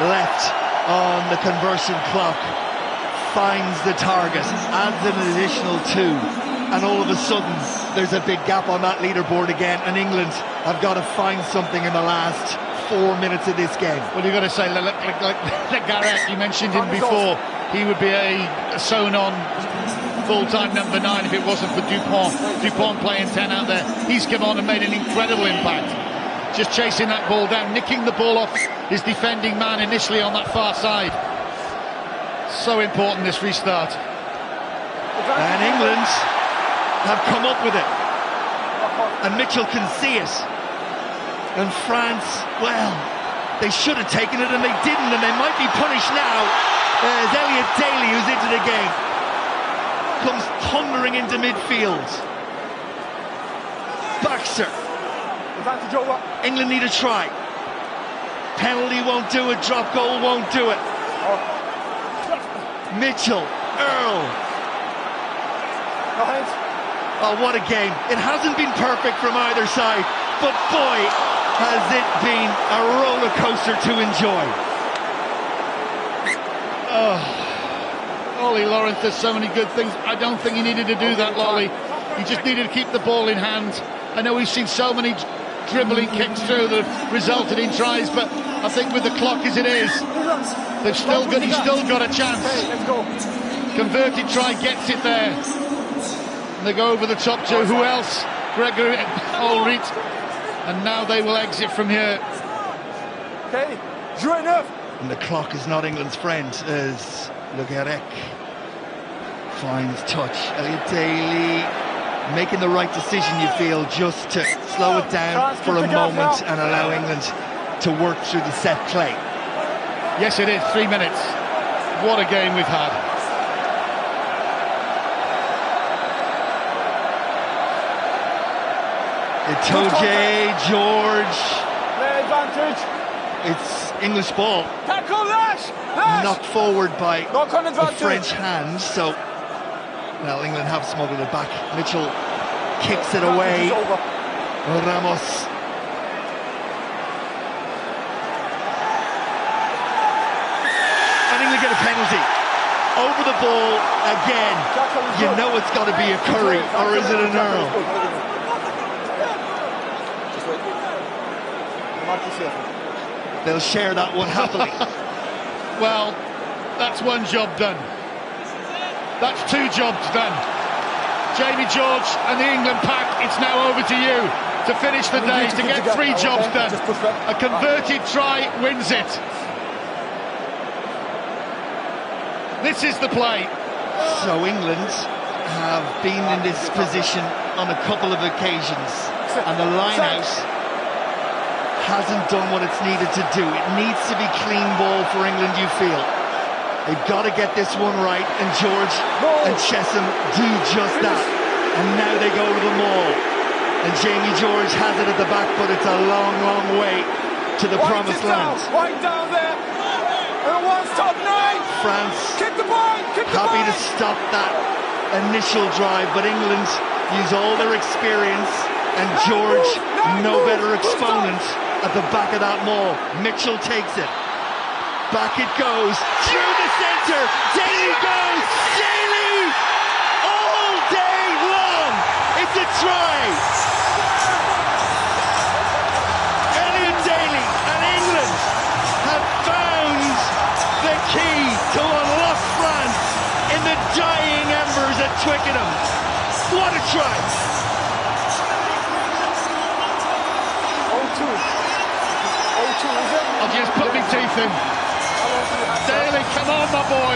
left on the conversion clock finds the target, adds an additional 2, and all of a sudden there's a big gap on that leaderboard again, and England have got to find something in the last 4 minutes of this game. Well, you've got to say, like Gareth, you mentioned him before, he would be a sewn-on full-time number 9 if it wasn't for Dupont. Dupont playing 10 out there. He's come on and made an incredible impact. Just chasing that ball down, nicking the ball off his defending man initially on that far side. So important, this restart. And England have come up with it. And Mitchell can see it. And France, well, they should have taken it and they didn't, and they might be punished now. As Elliot Daly, who's into the game, comes thundering into midfield. Baxter. England need a try. Penalty won't do it, drop goal won't do it. Mitchell, Earl. Oh, what a game. It hasn't been perfect from either side, but boy, has it been a roller coaster to enjoy. Oh, Ollie Lawrence does so many good things. I don't think he needed to do that, Lolly. He just needed to keep the ball in hand. I know we've seen so many dribbling kicks through that have resulted in tries, but I think with the clock as it is, he's still got a chance. Converted try gets it there. And they go over the top to who else? Gregory Ulrich. And now they will exit from here. Okay, and the clock is not England's friend as Le Garec finds touch. Elliot Daly making the right decision, you feel, just to slow it down for a moment and allow England to work through the set play. Yes, it is. 3 minutes. What a game we've had. Itoje, George. Play advantage. It's English ball. Tackle, Lash! Knocked forward by a French hand, so well, England have smuggled it back. Mitchell kicks it away. Ramos. And England get a penalty. over the ball again. You know it's got to be a Curry, or is it an Earl? They'll share that one happily. Well, that's one job done. That's two jobs done. Jamie George and the England pack, it's now over to you to finish the day, to get three jobs done. A converted try wins it. This is the play. So England have been in this position on a couple of occasions, and the line-out hasn't done what it's needed to do. It needs to be clean ball for England, you feel. They've got to get this one right, and George and Chesham do just that. And now they go to the maul. And Jamie George has it at the back, but it's a long, long way to the promised land. Right down there. And one stop, nine. France Kick the ball. happy to stop that initial drive, but England use all their experience, and George, no better exponent at the back of that maul. Mitchell takes it. Back it goes, through the centre, Daly goes, Daly! All day long, it's a try! Elliot Daly and England have found the key to unlock France in the dying embers at Twickenham. What a try! 0-2. 0-2, is it? I'll just put my teeth in. Daly, come on, my boy.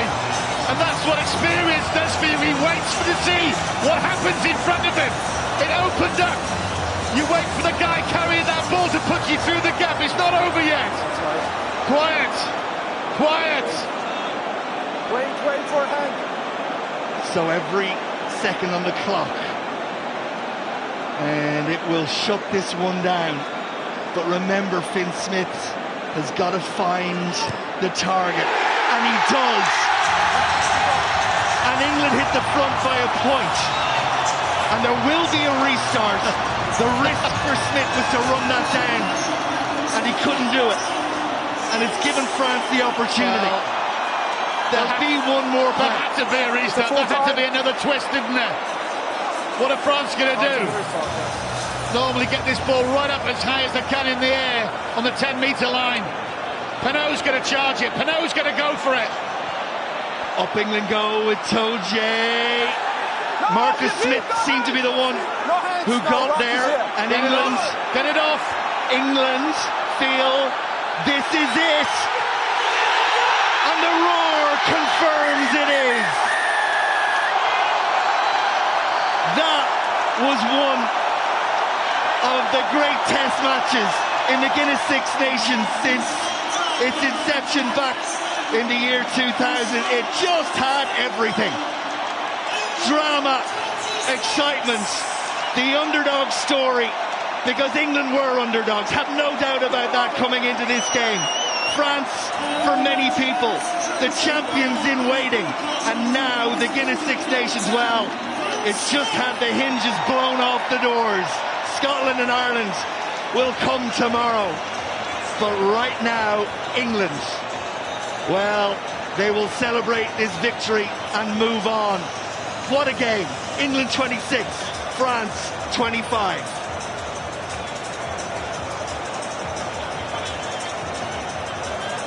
And that's what experience does for you. He waits to see what happens in front of him. It opened up. You wait for the guy carrying that ball to put you through the gap. It's not over yet. Quiet. Quiet. Wait for a hand. So every second on the clock, and it will shut this one down. But remember, Finn Smith has got to find the target, and he does. And England hit the front by a point, and there will be a restart. The risk for Smith was to run that down, and he couldn't do it. And it's given France the opportunity. There'll be one more There back. had to be a restart. There had to be another twist, didn't there? What are France going to do? Normally get this ball right up as high as they can in the air on the 10-metre line. Pinot's going to charge it. Pinot's going to go for it. Up England go with Toje. Marcus Smith seemed to be the one who got there, and England Get it off. England feel this is it, and the roar confirms it is. That was one of the great test matches in the Guinness Six Nations since its inception back in the year 2000. It just had everything. Drama, excitement, the underdog story, because England were underdogs, have no doubt about that coming into this game. France, for many people, the champions in waiting, and now the Guinness Six Nations, well, it's just had the hinges blown off the doors. Scotland and Ireland will come tomorrow, but right now, England, well, they will celebrate this victory and move on. What a game. England 26, France 25.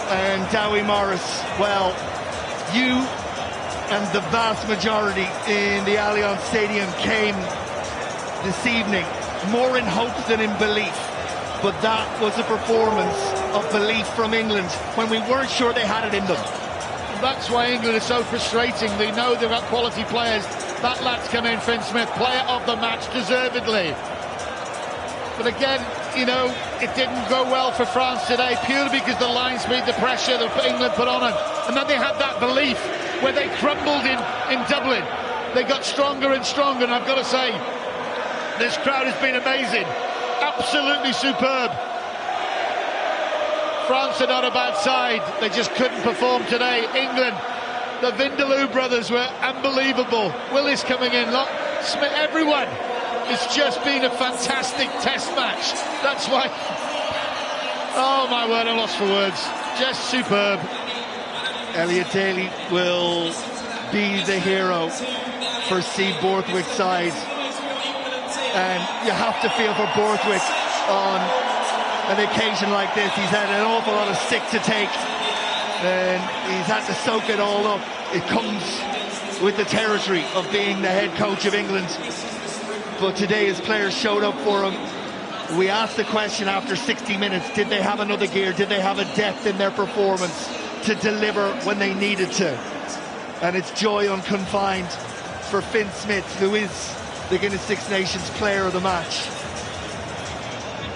And Dowie Morris, well, you and the vast majority in the Allianz Stadium came this evening more in hope than in belief. But that was a performance of belief from England when we weren't sure they had it in them. That's why England is so frustrating. They know they've got quality players. That lad's come in, Finn Smith, player of the match, deservedly. But again, you know, it didn't go well for France today, purely because the line speed, the pressure that England put on them. And then they had that belief where they crumbled in Dublin. They got stronger and stronger, and I've got to say, this crowd has been amazing. Absolutely superb. France are not a bad side. They just couldn't perform today. England, the Vindaloo brothers were unbelievable. Willis coming in, Smith, everyone. It's just been a fantastic test match. That's why, oh my word, I'm lost for words. Just superb. Elliot Daly will be the hero for Steve Borthwick's side. And you have to feel for Borthwick on an occasion like this. He's had an awful lot of stick to take, and he's had to soak it all up. It comes with the territory of being the head coach of England. But today his players showed up for him. We asked the question after 60 minutes, did they have another gear? Did they have a depth in their performance to deliver when they needed to? And it's joy unconfined for Finn Smith, who is the Guinness Six Nations player of the match.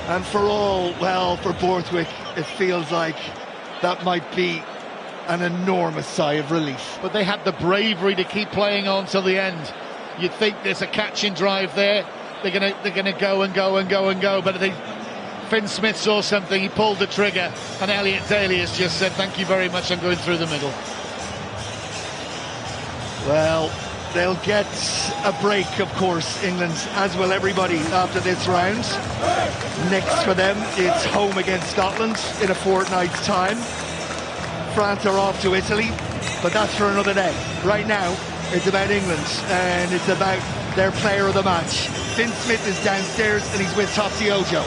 And for all, well, for Borthwick, it feels like that might be an enormous sigh of relief. But they had the bravery to keep playing on till the end. You'd think there's a catching drive there. They're gonna go and go and go and go. But I think Finn Smith saw something. He pulled the trigger, and Elliot Daly has just said, "Thank you very much. I'm going through the middle." Well, they'll get a break, of course, England, as will everybody after this round. Next for them, it's home against Scotland in a fortnight's time. France are off to Italy, but that's for another day. Right now, it's about England, and it's about their player of the match. Finn Smith is downstairs, and he's with Topsy Ojo.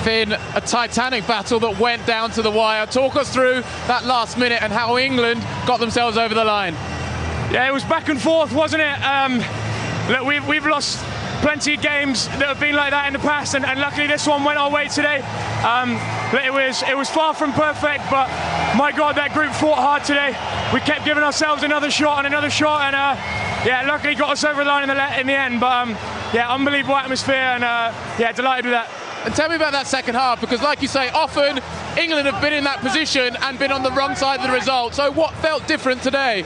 Finn, a titanic battle that went down to the wire. Talk us through that last minute and how England got themselves over the line. Yeah, it was back and forth, wasn't it? Look, we've lost plenty of games that have been like that in the past, and luckily this one went our way today. It was far from perfect, but my God, that group fought hard today. We kept giving ourselves another shot and another shot, and yeah, luckily got us over the line in the end. But yeah, unbelievable atmosphere, and yeah, delighted with that. And tell me about that second half, because like you say, often England have been in that position and been on the wrong side of the result. So what felt different today?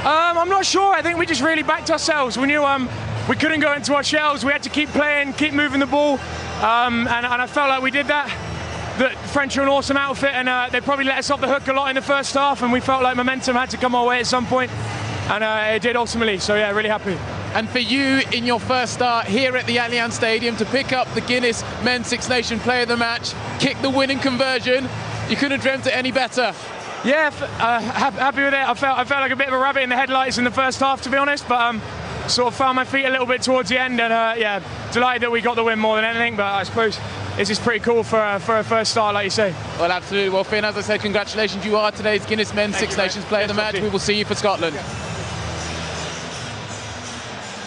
I'm not sure. I think we just really backed ourselves. We knew we couldn't go into our shells. We had to keep playing, keep moving the ball, and I felt like we did that. The French are an awesome outfit, and they probably let us off the hook a lot in the first half, and we felt like momentum had to come our way at some point, and it did ultimately. So yeah, really happy. And for you, in your first start here at the Allianz Stadium, to pick up the Guinness Men's Six Nation Player of the Match, kick the winning conversion, you couldn't have dreamt it any better. Yeah, happy with it. I felt like a bit of a rabbit in the headlights in the first half, to be honest, but sort of found my feet a little bit towards the end, and yeah, delighted that we got the win more than anything. But I suppose this is pretty cool for a first start, like you say. Well, absolutely. Well, Finn, as I said, congratulations. You are today's Guinness Men's Six Nations Player of the Match. We will see you for Scotland.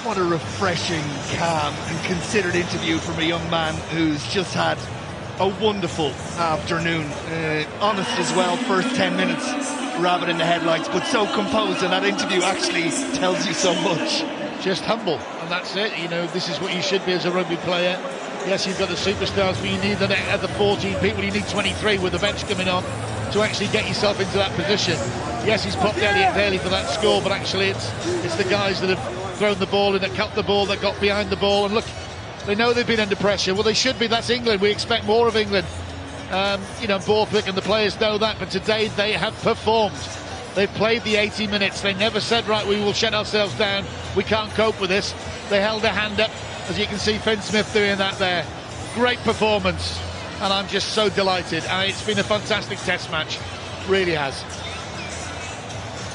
What a refreshing, calm and considered interview from a young man who's just had a wonderful afternoon. Honest as well, first 10 minutes, rabbit in the headlights, but so composed, and that interview actually tells you so much. Just humble, and that's it. You know, this is what you should be as a rugby player. Yes, you've got the superstars, but you need the other 14 people. You need 23 with the bench coming on to actually get yourself into that position. Yes, he's popped Elliot Daly for that score, but actually it's the guys that have thrown the ball in, that cut the ball, that got behind the ball, and look, they know they've been under pressure. Well, they should be. That's England. We expect more of England. You know, Borthwick and the players know that, but today they have performed. They've played the 80 minutes. They never said, right, we will shut ourselves down. We can't cope with this. They held a hand up, as you can see Finn Smith doing that there. Great performance, and I'm just so delighted. It's been a fantastic test match. Really has.